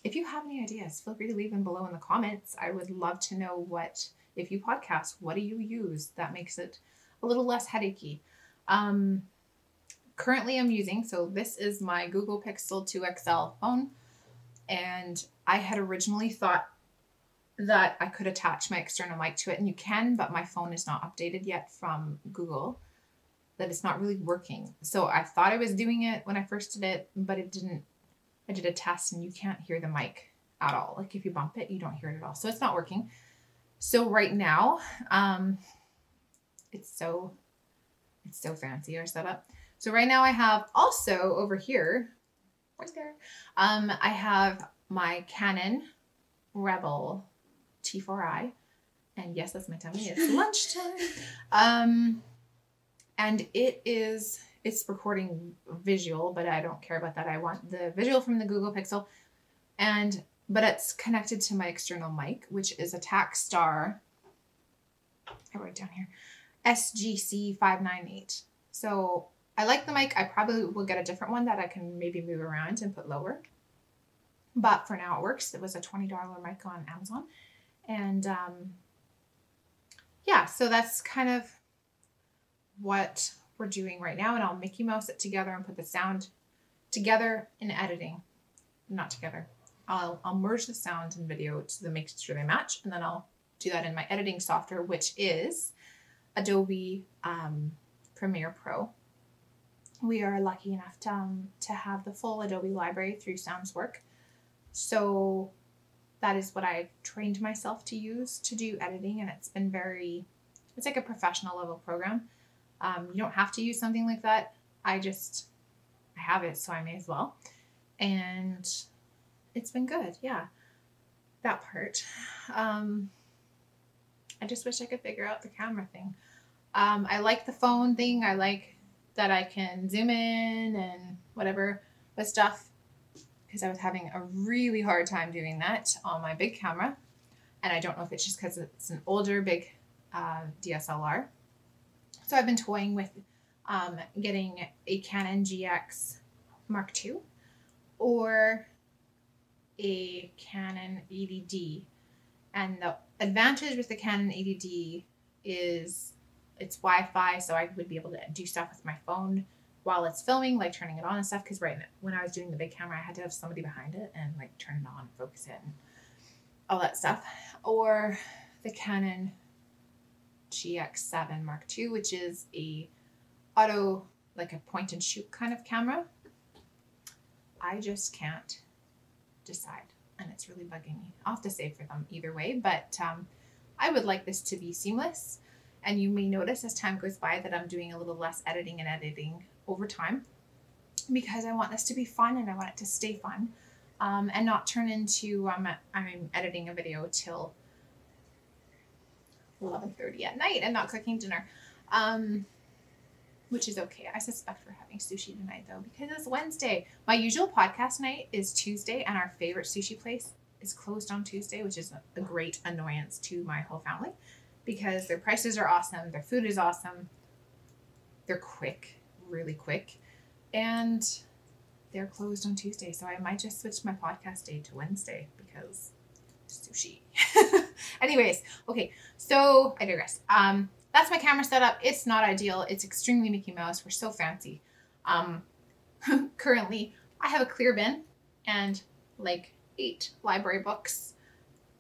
if you have any ideas, feel free to leave them below in the comments. I would love to know what, if you podcast, what do you use that makes it a little less headachy? Currently I'm using, so this is my Google Pixel 2 XL phone, and I had originally thought that I could attach my external mic to it, and you can, but my phone is not updated yet from Google, that it's not really working. So I thought I was doing it when I first did it, but it didn't. I did a test and you can't hear the mic at all. Like if you bump it, you don't hear it at all. So it's not working. So right now, it's so fancy, our setup. So right now I have also over here, right there, I have my Canon Rebel T4i, and yes, that's my tummy. It's lunchtime. And it's recording visual, but I don't care about that. I want the visual from the Google Pixel, but it's connected to my external mic, which is a Takstar, I wrote it down here, SGC 598. So I like the mic. I probably will get a different one that I can maybe move around and put lower. But for now it works. It was a $20 mic on Amazon. And yeah, so that's kind of what we're doing right now. And I'll Mickey Mouse it together and put the sound together in editing. Not together. I'll merge the sound and video to make sure they match. And then I'll do that in my editing software, which is Adobe Premiere Pro. We are lucky enough to have the full Adobe library through SoundsWork. So that is what I trained myself to use to do editing. And it's been it's like a professional level program. You don't have to use something like that. I have it, so I may as well. And it's been good. Yeah, that part. I just wish I could figure out the camera thing. I like the phone thing. I like that I can zoom in and whatever with stuff, because I was having a really hard time doing that on my big camera. And I don't know if it's just because it's an older big DSLR. So I've been toying with getting a Canon GX Mark II or a Canon 80D. And the advantage with the Canon 80D is it's Wi-Fi, so I would be able to do stuff with my phone while it's filming, like turning it on and stuff. Because when I was doing the big camera, I had to have somebody behind it and like turn it on, focus it, and all that stuff. Or the Canon GX7 Mark II, which is a auto, like a point and shoot kind of camera. I just can't decide, and it's really bugging me. I'll have to save for them either way, but I would like this to be seamless. And you may notice as time goes by that I'm doing a little less editing over time, because I want this to be fun and I want it to stay fun, and not turn into I'm editing a video till 11:30 at night and not cooking dinner, which is okay. I suspect we're having sushi tonight though, because it's Wednesday. My usual podcast night is Tuesday, and our favorite sushi place is closed on Tuesday, which is a great annoyance to my whole family, because their prices are awesome, their food is awesome, they're quick, really quick, and they're closed on Tuesday. So I might just switch my podcast day to Wednesday because sushi. Anyways, okay, so I digress. That's my camera setup. It's not ideal. It's extremely Mickey Mouse. We're so fancy. Currently, I have a clear bin and like 8 library books.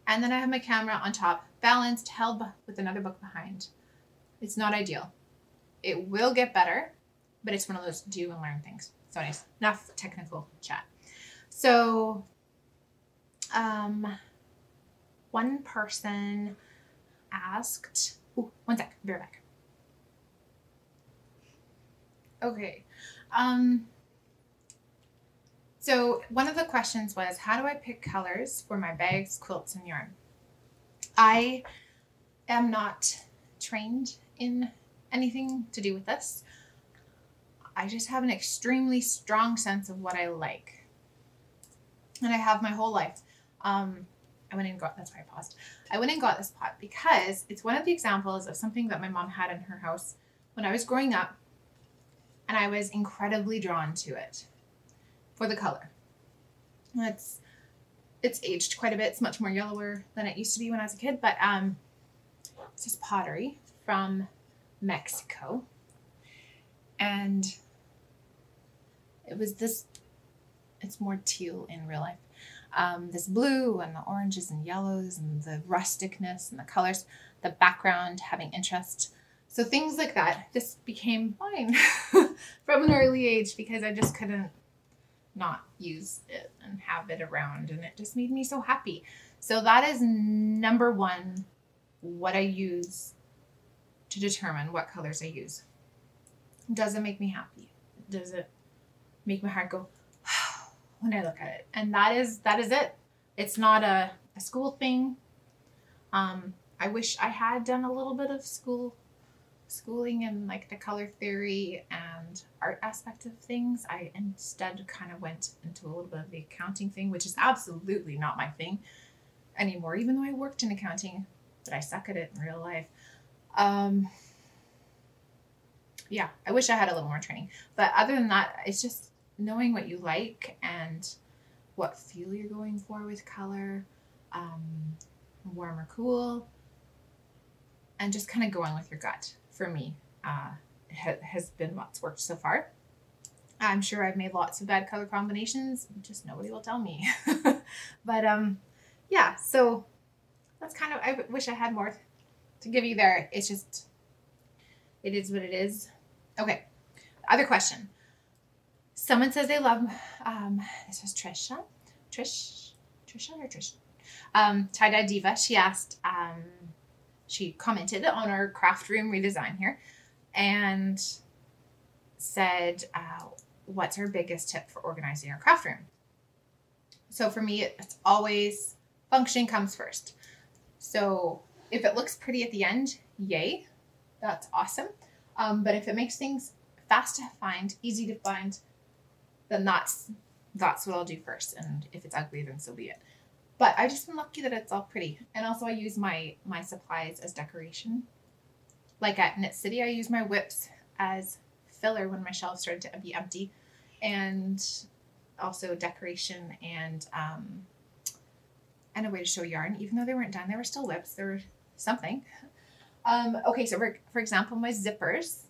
And then I have my camera on top, balanced, held with another book behind. It's not ideal. It will get better, but it's one of those do and learn things. So anyways, enough technical chat. So, one person asked, ooh, one sec, be right back. Okay. So one of the questions was, how do I pick colors for my bags, quilts, and yarn? I am not trained in anything to do with this. I just have an extremely strong sense of what I like. And I have my whole life. That's why I paused. I went and got this pot because it's one of the examples of something that my mom had in her house when I was growing up, and I was incredibly drawn to it for the color. It's aged quite a bit. It's much more yellower than it used to be when I was a kid, but it's this pottery from Mexico, and it's more teal in real life. This blue and the oranges and yellows and the rusticness and the colors, the background having interest. So things like that, this became mine from an early age because I just couldn't not use it and have it around, and it just made me so happy. So that is number one, what I use to determine what colors I use. Does it make me happy? Does it make my heart go when I look at it? And that is it. It's not a school thing. I wish I had done a little bit of schooling in like the color theory and art aspect of things. I instead kind of went into a little bit of the accounting thing, which is absolutely not my thing anymore, even though I worked in accounting, but I suck at it in real life. Yeah, I wish I had a little more training. But other than that, it's just knowing what you like and what feel you're going for with color, warm or cool, and just kind of going with your gut for me has been what's worked so far. I'm sure I've made lots of bad color combinations, just nobody will tell me. But yeah, so that's kind of, I wish I had more to give you there. It's just, it is what it is. Okay, other question. Someone says they love, this was Trisha, Tie-Dye Diva. She asked, she commented on our craft room redesign here and said, what's her biggest tip for organizing our craft room? So for me, it's always function comes first. So if it looks pretty at the end, yay, that's awesome. But if it makes things fast to find, easy to find, then that's what I'll do first. And if it's ugly, then so be it. But I've just been lucky that it's all pretty. And also I use my supplies as decoration. Like at Knit City, I use my whips as filler when my shelves started to be empty. And also decoration and a way to show yarn. Even though they weren't done, they were still whips. They were something. Okay, so for example, my zippers,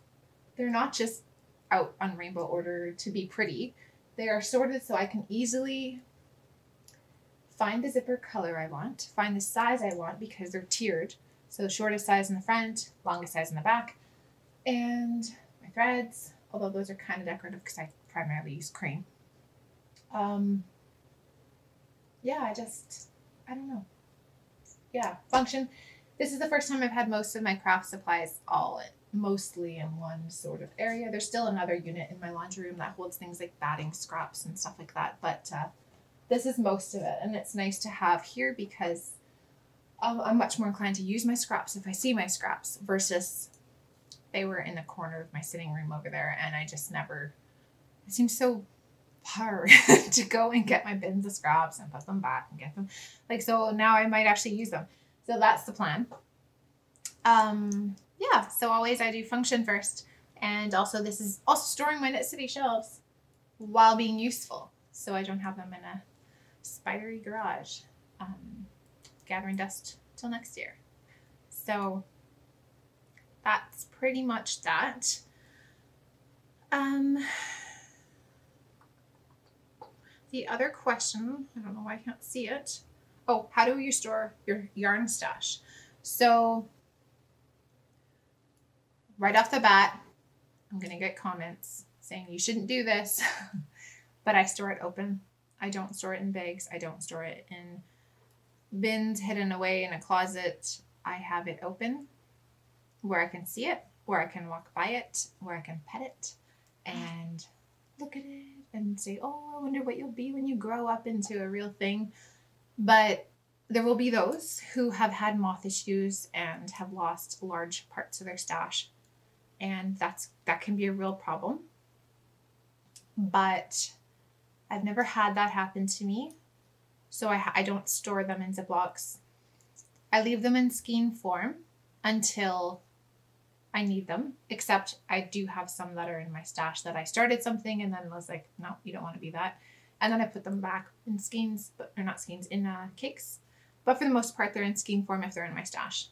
they're not just out on rainbow order to be pretty. They are sorted so I can easily find the zipper color I want, find the size I want because they're tiered. So the shortest size in the front, longest size in the back, and my threads, although those are kind of decorative because I primarily use cream. Yeah, I don't know. Yeah, function. This is the first time I've had most of my craft supplies mostly in one sort of area. There's still another unit in my laundry room that holds things like batting scraps and stuff like that. But this is most of it. And it's nice to have here because I'm much more inclined to use my scraps if I see my scraps versus they were in the corner of my sitting room over there. And I just never, it seems so hard to go and get my bins of scraps and put them back and get them. Like, so now I might actually use them. So that's the plan. Yeah, so always I do function first. And also this is also storing my Knit City shelves while being useful. So I don't have them in a spidery garage, gathering dust till next year. So that's pretty much that. The other question, I don't know why I can't see it. Oh, how do you store your yarn stash? So right off the bat, I'm going to get comments saying you shouldn't do this, but I store it open. I don't store it in bags. I don't store it in bins hidden away in a closet. I have it open where I can see it, where I can walk by it, where I can pet it and look at it and say, oh, I wonder what you'll be when you grow up into a real thing. But there will be those who have had moth issues and have lost large parts of their stash. And that can be a real problem. But I've never had that happen to me. So I don't store them in Ziplocs. I leave them in skein form until I need them, except I do have some that are in my stash that I started something and then was like, no, you don't want to be that. And then I put them back in skeins, but they're not skeins, in cakes. But for the most part, they're in skein form if they're in my stash.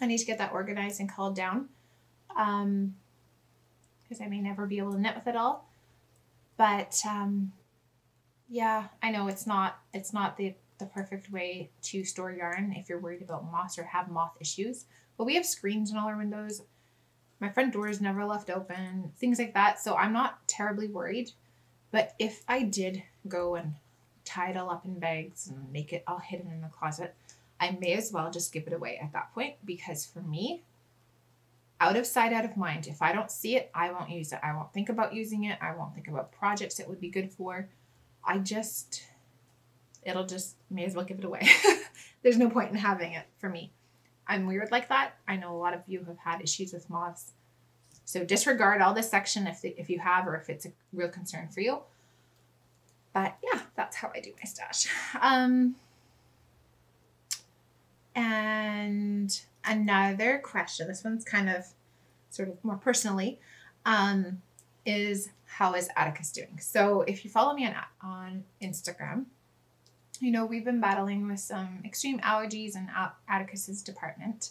I need to get that organized and culled down because I may never be able to knit with it all. But yeah, I know it's not the perfect way to store yarn if you're worried about moths or have moth issues. But we have screens in all our windows. My front door is never left open, things like that. So I'm not terribly worried. But if I did go and tie it all up in bags and make it all hidden in the closet, I may as well just give it away at that point. Because for me, out of sight, out of mind. If I don't see it, I won't use it. I won't think about using it. I won't think about projects it would be good for. It'll just, may as well give it away. There's no point in having it for me. I'm weird like that. I know a lot of you have had issues with moths. So disregard all this section if you have, or if it's a real concern for you. But yeah, that's how I do my stash. And another question, this one's kind of sort of more personally, is how is Atticus doing? So if you follow me on Instagram, you know, we've been battling with some extreme allergies in Atticus's department.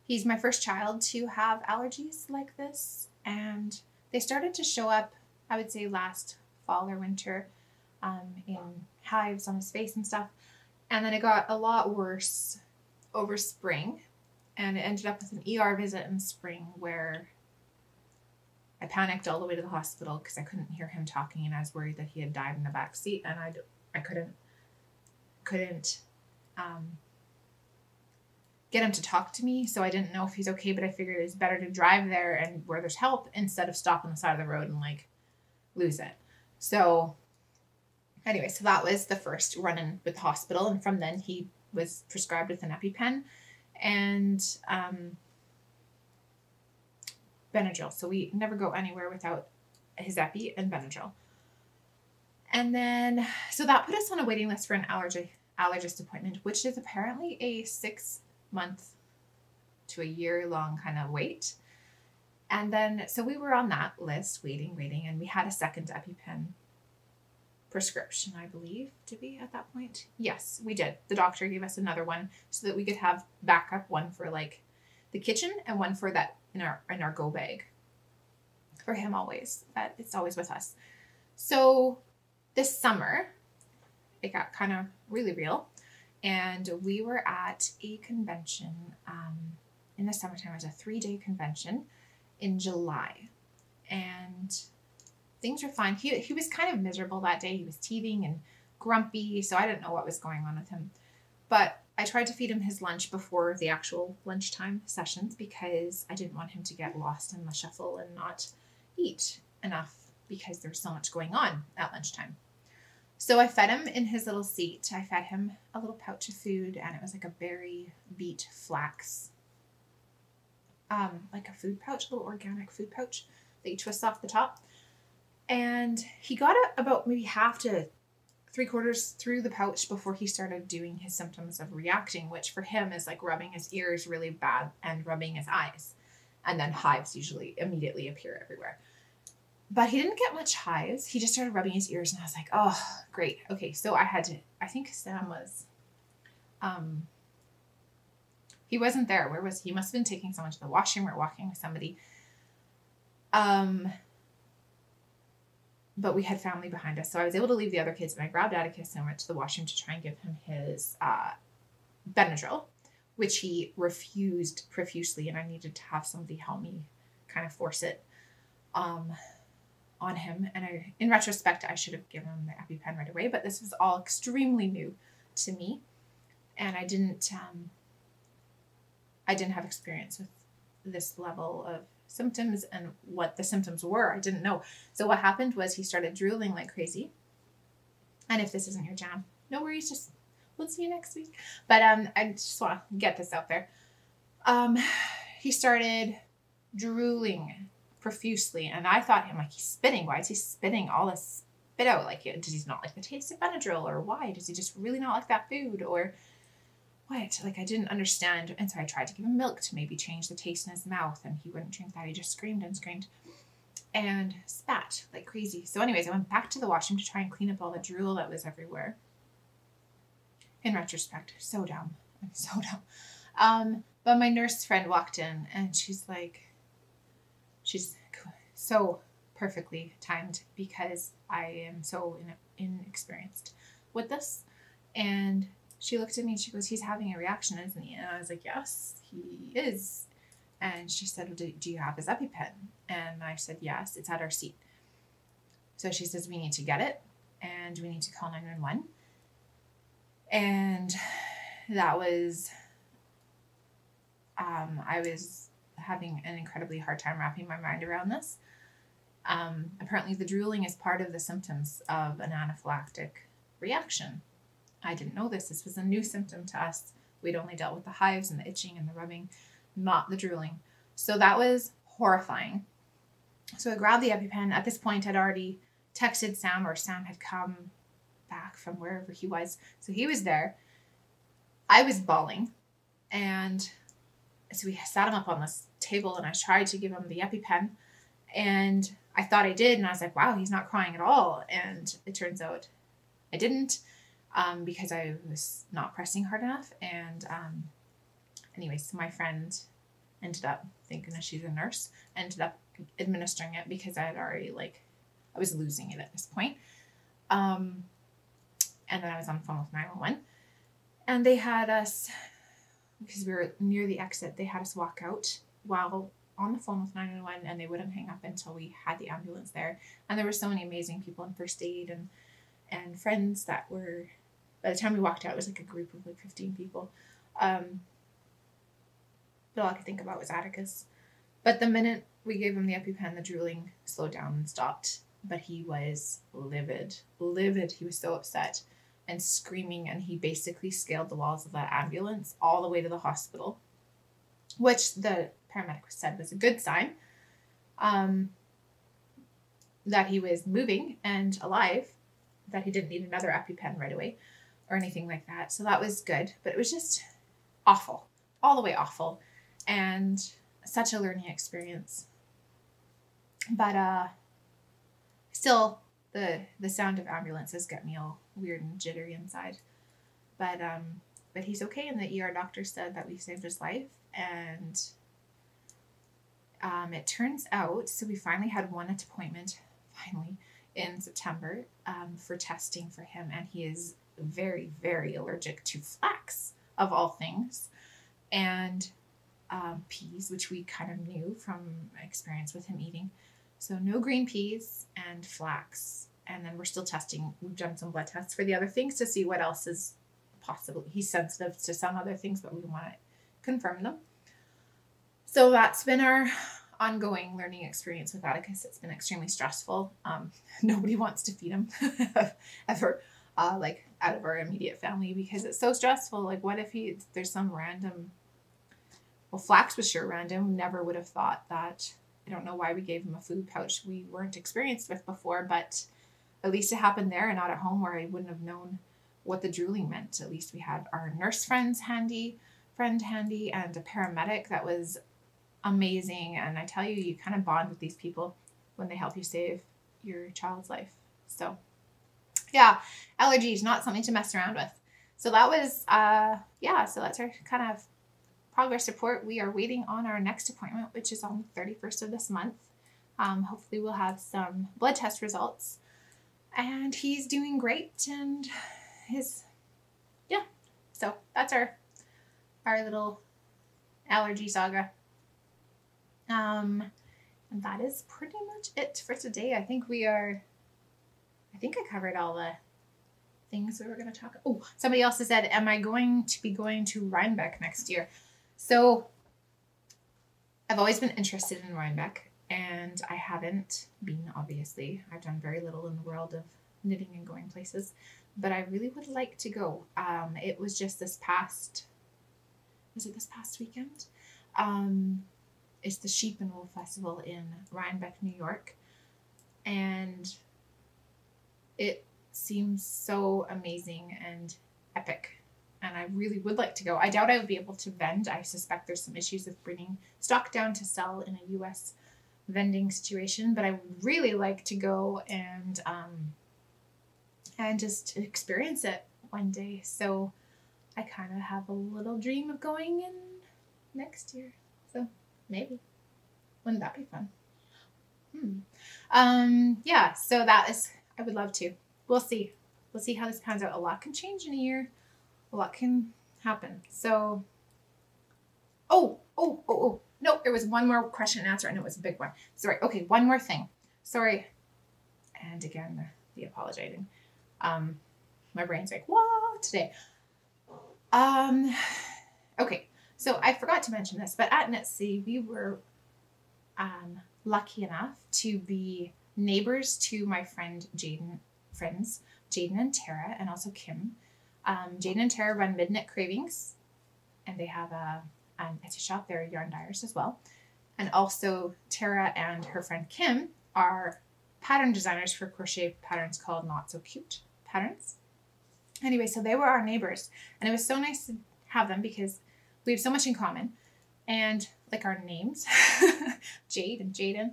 He's my first child to have allergies like this, and they started to show up, I would say, last fall or winter, in hives on his face and stuff. And then it got a lot worse over spring, and it ended up with an ER visit in spring where I panicked all the way to the hospital because I couldn't hear him talking, and I was worried that he had died in the back seat, and I couldn't get him to talk to me, so I didn't know if he's okay, but I figured it's better to drive there and where there's help instead of stop on the side of the road and like lose it. So anyway, so that was the first run-in with the hospital, and from then he was prescribed with an EpiPen and Benadryl. So we never go anywhere without his Epi and Benadryl. And then, so that put us on a waiting list for an allergist appointment, which is apparently a 6-month to a year-long kind of wait. And then, so we were on that list, waiting, and we had a second EpiPen prescription, I believe. Did we at that point? Yes, we did. The doctor gave us another one so that we could have backup, one for like the kitchen and one for that in our go bag for him always. That it's always with us. So this summer, it got kind of really real, and we were at a convention in the summertime. It was a 3-day convention in July, and things were fine. He was kind of miserable that day. He was teething and grumpy, so I didn't know what was going on with him. But I tried to feed him his lunch before the actual lunchtime sessions because I didn't want him to get lost in the shuffle and not eat enough because there's so much going on at lunchtime. So I fed him in his little seat. I fed him a little pouch of food, and it was like a berry, beet, flax, like a food pouch, a little organic food pouch that you twist off the top. And he got it about maybe half to 3/4 through the pouch before he started doing his symptoms of reacting, which for him is like rubbing his ears really bad and rubbing his eyes. And then hives usually immediately appear everywhere. But he didn't get much hives. He just started rubbing his ears, and I was like, oh, great. Okay, so I think Sam was, he wasn't there. Where was he? He must have been taking someone to the washroom or walking with somebody. But we had family behind us, so I was able to leave the other kids, and I grabbed Atticus and went to the washroom to try and give him his Benadryl, which he refused profusely, and I needed to have somebody help me kind of force it on him. And in retrospect, I should have given him the EpiPen right away, but this was all extremely new to me, and I didn't have experience with this level of symptoms and what the symptoms were. I didn't know. So what happened was he started drooling like crazy. And if this isn't your jam, no worries, just we'll see you next week. But I just want to get this out there. He started drooling profusely, and I thought, I'm like, he's spitting. Why is he spitting all this spit out? Like, does he not like the taste of Benadryl, or why? Does he just really not like that food, or what? Like, I didn't understand. And so I tried to give him milk to maybe change the taste in his mouth, and he wouldn't drink that. He just screamed and screamed and spat like crazy. So anyways, I went back to the washroom to try and clean up all the drool that was everywhere. In retrospect, so dumb. I'm so dumb. But my nurse friend walked in, and she's so perfectly timed because I am so inexperienced with this. And she looked at me and she goes, he's having a reaction, isn't he? And I was like, yes, he is. And she said, well, do you have his EpiPen? And I said, yes, it's at our seat. So she says, we need to get it, and we need to call 911. And that was, I was having an incredibly hard time wrapping my mind around this. Apparently the drooling is part of the symptoms of an anaphylactic reaction. I didn't know this. This was a new symptom to us. We'd only dealt with the hives and the itching and the rubbing, not the drooling. So that was horrifying. So I grabbed the EpiPen. At this point, I'd already texted Sam, or Sam had come back from wherever he was. So he was there. I was bawling. And so we sat him up on this table, and I tried to give him the EpiPen. And I thought I did. And I was like, wow, he's not crying at all. And it turns out I didn't. Because I was not pressing hard enough. And anyways, my friend ended up, thank goodness she's a nurse, ended up administering it because I had already I was losing it at this point. And then I was on the phone with 911, and they had us, because we were near the exit, they had us walk out while on the phone with 911, and they wouldn't hang up until we had the ambulance there. And there were so many amazing people in first aid and friends that were, by the time we walked out, it was like a group of 15 people. But all I could think about was Atticus. But the minute we gave him the EpiPen, the drooling slowed down and stopped. But he was livid. He was so upset and screaming, and he basically scaled the walls of that ambulance all the way to the hospital, which the paramedic said was a good sign, that he was moving and alive, that he didn't need another EpiPen right away or anything like that. So that was good, but it was just awful, all the way awful, and such a learning experience. But still, the sound of ambulances get me all weird and jittery inside. But he's okay, and the ER doctor said that we saved his life. And it turns out, so we finally had one appointment, in September, for testing for him, and he is very, very allergic to flax, of all things, and peas, which we kind of knew from experience with him eating. So no green peas and flax. And then we're still testing. We've done some blood tests for the other things to see what else is possible. He's sensitive to some other things, but we want to confirm them. So that's been our ongoing learning experience with Atticus. It's been extremely stressful. Nobody wants to feed him ever, out of our immediate family, because it's so stressful. What if there's some random, well, flax was sure random. Never would have thought that. I don't know why we gave him a food pouch we weren't experienced with before, but at least it happened there and not at home, where I wouldn't have known what the drooling meant. At least we had our nurse friend handy, and a paramedic that was amazing. And I tell you, you kind of bond with these people when they help you save your child's life. So yeah, allergies, not something to mess around with. So that was, so that's our kind of progress report. We are waiting on our next appointment, which is on the 31st of this month. Hopefully we'll have some blood test results, and he's doing great, and so that's our little allergy saga. And that is pretty much it for today. I think I covered all the things we were going to talk about. Oh, somebody else has said, am I going to be going to Rhinebeck next year? So I've always been interested in Rhinebeck, and I haven't been, obviously. I've done very little in the world of knitting and going places, but I really would like to go. It was just this past weekend? It's the Sheep and Wool Festival in Rhinebeck, New York, and it seems so amazing and epic. And I really would like to go. I doubt I would be able to vend. I suspect there's some issues with bringing stock down to sell in a U.S. vending situation. But I would really like to go and just experience it one day. So I kind of have a little dream of going in next year. So maybe. Wouldn't that be fun? So that is, I would love to. We'll see. We'll see how this pans out. A lot can change in a year. A lot can happen. So, no, there was one more question and answer, and it was a big one. Sorry. Okay, one more thing. Sorry. And again, the apologizing. My brain's like, what today? Okay, so I forgot to mention this, but at Knitsy, we were lucky enough to be neighbors to my friends Jaden and Tara, and also Kim. Jade and Tara run Midnight Cravings, and they have an Etsy shop. They're yarn dyers as well. And also Tara and her friend Kim are pattern designers for crochet patterns called Not So Cute Patterns. Anyway, so they were our neighbors, and it was so nice to have them because we have so much in common, and our names, Jade and Jaden.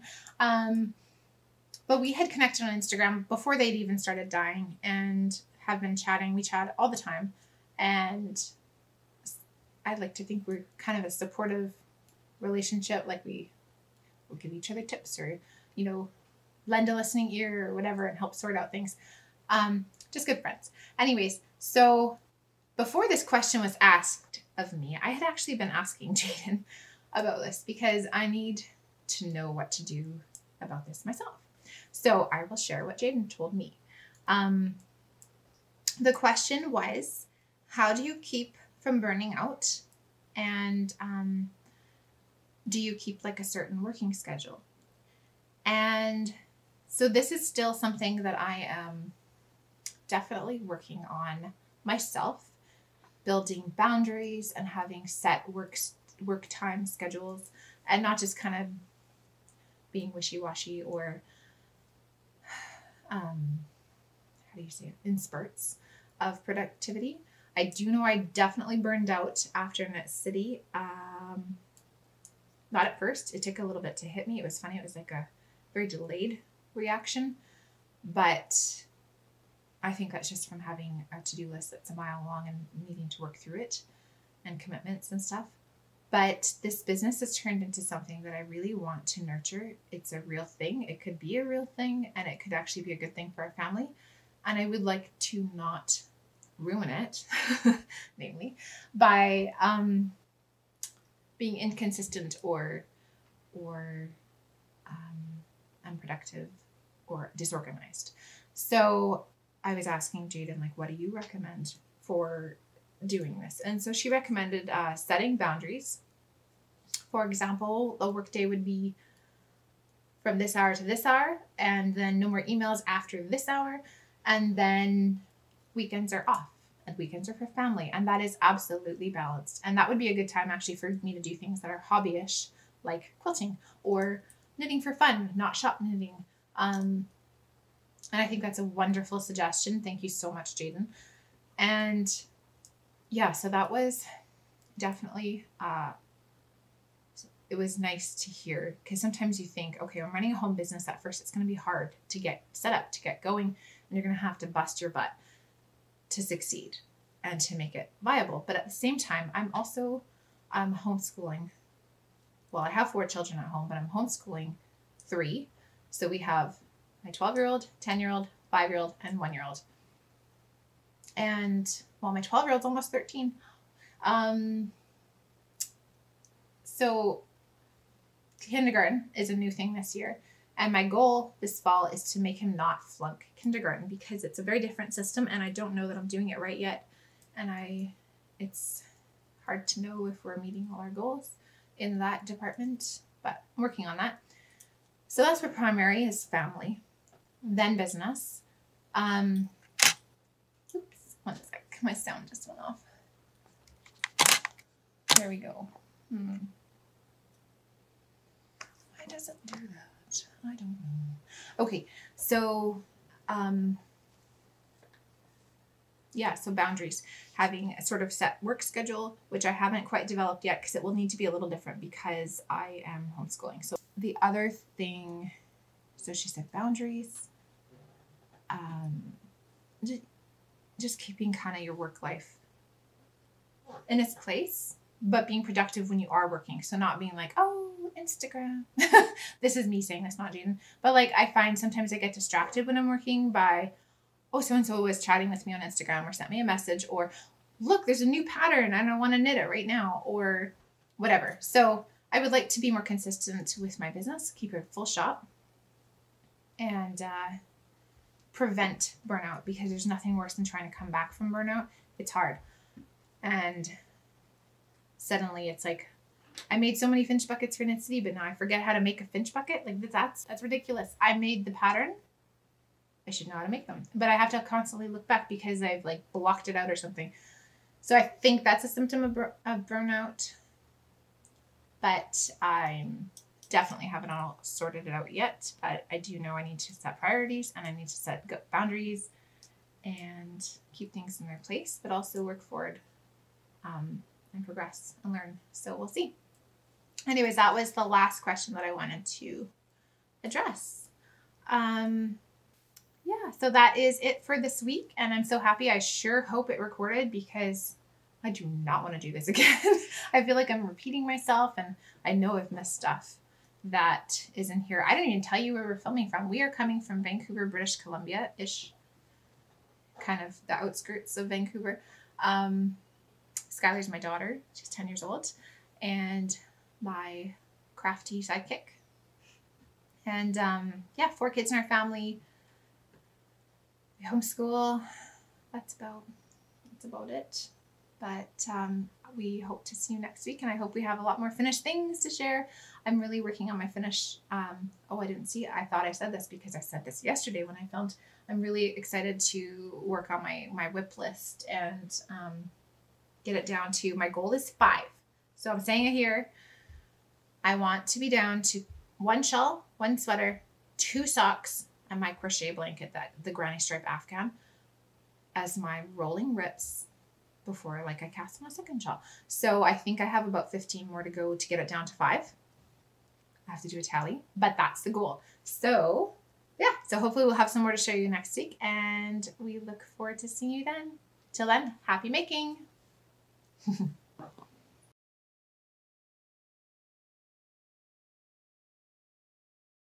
But we had connected on Instagram before they'd even started dyeing, and have been chatting. We chat all the time, and I'd like to think we're kind of a supportive relationship. Like we'll give each other tips or, you know, lend a listening ear or whatever and help sort out things. Just good friends. Anyways, so before this question was asked of me, I had actually been asking Jaden about this because I need to know what to do about this myself. So I will share what Jaden told me. The question was, how do you keep from burning out? And do you keep like a certain working schedule? And so this is still something that I am definitely working on myself, building boundaries and having set work time schedules, and not just kind of being wishy-washy or how do you say it, in spurts of productivity. I do know I definitely burned out after Knit City. Not at first. It took a little bit to hit me. It was funny. It was like a very delayed reaction, but I think that's just from having a to-do list that's a mile long and needing to work through it and commitments and stuff. But this business has turned into something that I really want to nurture. It's a real thing. It could be a real thing, and it could actually be a good thing for our family. And I would like to not ruin it, namely, by being inconsistent or unproductive or disorganized. So I was asking Jaden, like, what do you recommend for doing this? And so she recommended setting boundaries. For example, a work day would be from this hour to this hour, and then no more emails after this hour, and then weekends are off, and weekends are for family, and that is absolutely balanced. And that would be a good time actually for me to do things that are hobbyish, like quilting or knitting for fun, not shop knitting. And I think that's a wonderful suggestion. Thank you so much, Jaden. And yeah, so that was definitely, it was nice to hear, because sometimes you think, okay, I'm running a home business. At first, it's going to be hard to get set up, to get going, and you're going to have to bust your butt to succeed and to make it viable. But at the same time, I'm also homeschooling. Well, I have 4 children at home, but I'm homeschooling 3. So we have my 12-year-old, 10-year-old, 5-year-old, and 1-year-old. And well, my 12-year-old's almost 13. So kindergarten is a new thing this year. And my goal this fall is to make him not flunk kindergarten, because it's a very different system and I don't know that I'm doing it right yet. And it's hard to know if we're meeting all our goals in that department, but I'm working on that. So that's for primary, is family, then business. Oops, one sec, my sound just went off. There we go. Why does it do that? I don't know. Okay, so yeah, so boundaries. Having a sort of set work schedule, which I haven't quite developed yet because it will need to be a little different because I am homeschooling. So the other thing, so she said boundaries, just keeping kind of your work life in its place, but being productive when you are working. So not being like, oh, Instagram. This is me saying this, not Jaden. But like, I find sometimes I get distracted when I'm working by, oh, so-and-so was chatting with me on Instagram or sent me a message, or look, there's a new pattern. I don't want to knit it right now, or whatever. So I would like to be more consistent with my business, keep it full shop, and prevent burnout, because there's nothing worse than trying to come back from burnout. It's hard. And suddenly it's like, I made so many finch buckets for Knit City, but now I forget how to make a finch bucket. Like that's ridiculous. I made the pattern. I should know how to make them, but I have to constantly look back because I've like blocked it out or something. So I think that's a symptom of burnout, but I'm definitely haven't all sorted it out yet. But I do know I need to set priorities and I need to set boundaries and keep things in their place, but also work forward and progress and learn. So we'll see. Anyways, that was the last question that I wanted to address. Yeah, so that is it for this week. And I'm so happy. I sure hope it recorded, because I do not want to do this again. I feel like I'm repeating myself, and I know I've missed stuff that is in here. I didn't even tell you where we're filming from. We are coming from Vancouver, British Columbia-ish, kind of the outskirts of Vancouver. Skylar's my daughter. She's 10 years old, and my crafty sidekick. And yeah, 4 kids in our family. We homeschool. That's about it. But we hope to see you next week, and I hope we have a lot more finished things to share. I'm really working on my finish. Oh, I didn't see it. I thought I said this because I said this yesterday when I filmed. I'm really excited to work on my whip list and get it down to, my goal is 5. So I'm saying it here. I want to be down to 1 shawl, 1 sweater, 2 socks, and my crochet blanket, the granny stripe Afghan, as my rolling rips before I cast on a 2nd shawl. So I think I have about 15 more to go to get it down to 5. I have to do a tally, but that's the goal. So yeah, so hopefully we'll have some more to show you next week, and we look forward to seeing you then. Till then, happy making.